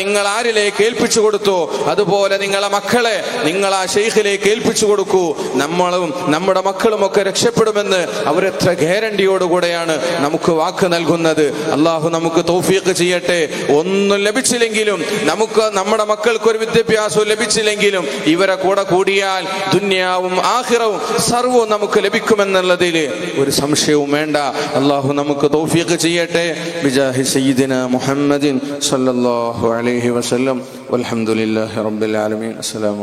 നിങ്ങൾ ആരിലേക്ക് ഏൽപ്പിച്ചു കൊടുത്തു അതുപോലെ നിങ്ങളെ മക്കളെ നിങ്ങൾ ആ ഷെയ്ഖിലേക്ക് ഏൽപ്പിച്ചു കൊടുക്കൂ. നമ്മളും നമ്മുടെ മക്കളും ഒക്കെ രക്ഷപ്പെടുമെന്ന് അവരെത്ര ഗ്യാരണ്ടിയോടുകൂടെയാണ് നമുക്ക് വാക്ക് നൽകുന്നത്. അള്ളാഹു നമുക്ക് തൗഫീഖ് ചെയ്യട്ടെ. ഒന്നും ലഭിച്ചില്ലെങ്കിലും, നമുക്ക് നമ്മുടെ മക്കൾക്ക് ഒരു വിദ്യാഭ്യാസവും ലഭിച്ചില്ലെങ്കിലും ഇവരെ കൂടെ കൂടിയാൽ ദുനിയാവും ആഖിറവും സർവ്വവും നമുക്ക് ലഭിക്കുമെന്നുള്ളതിൽ ഒരു സംശയവും വേണ്ട. അള്ളാഹു നമുക്ക് തൗഫീഖ് ചെയ്യട്ടെ. ബിജാഹി സയ്യിദിന മുഹമ്മദിൻ സല്ലല്ലാഹു അലൈഹി വസല്ലം. വൽഹംദുലില്ലാഹി റബ്ബിൽ ആലമീൻ. അസ്സലാമു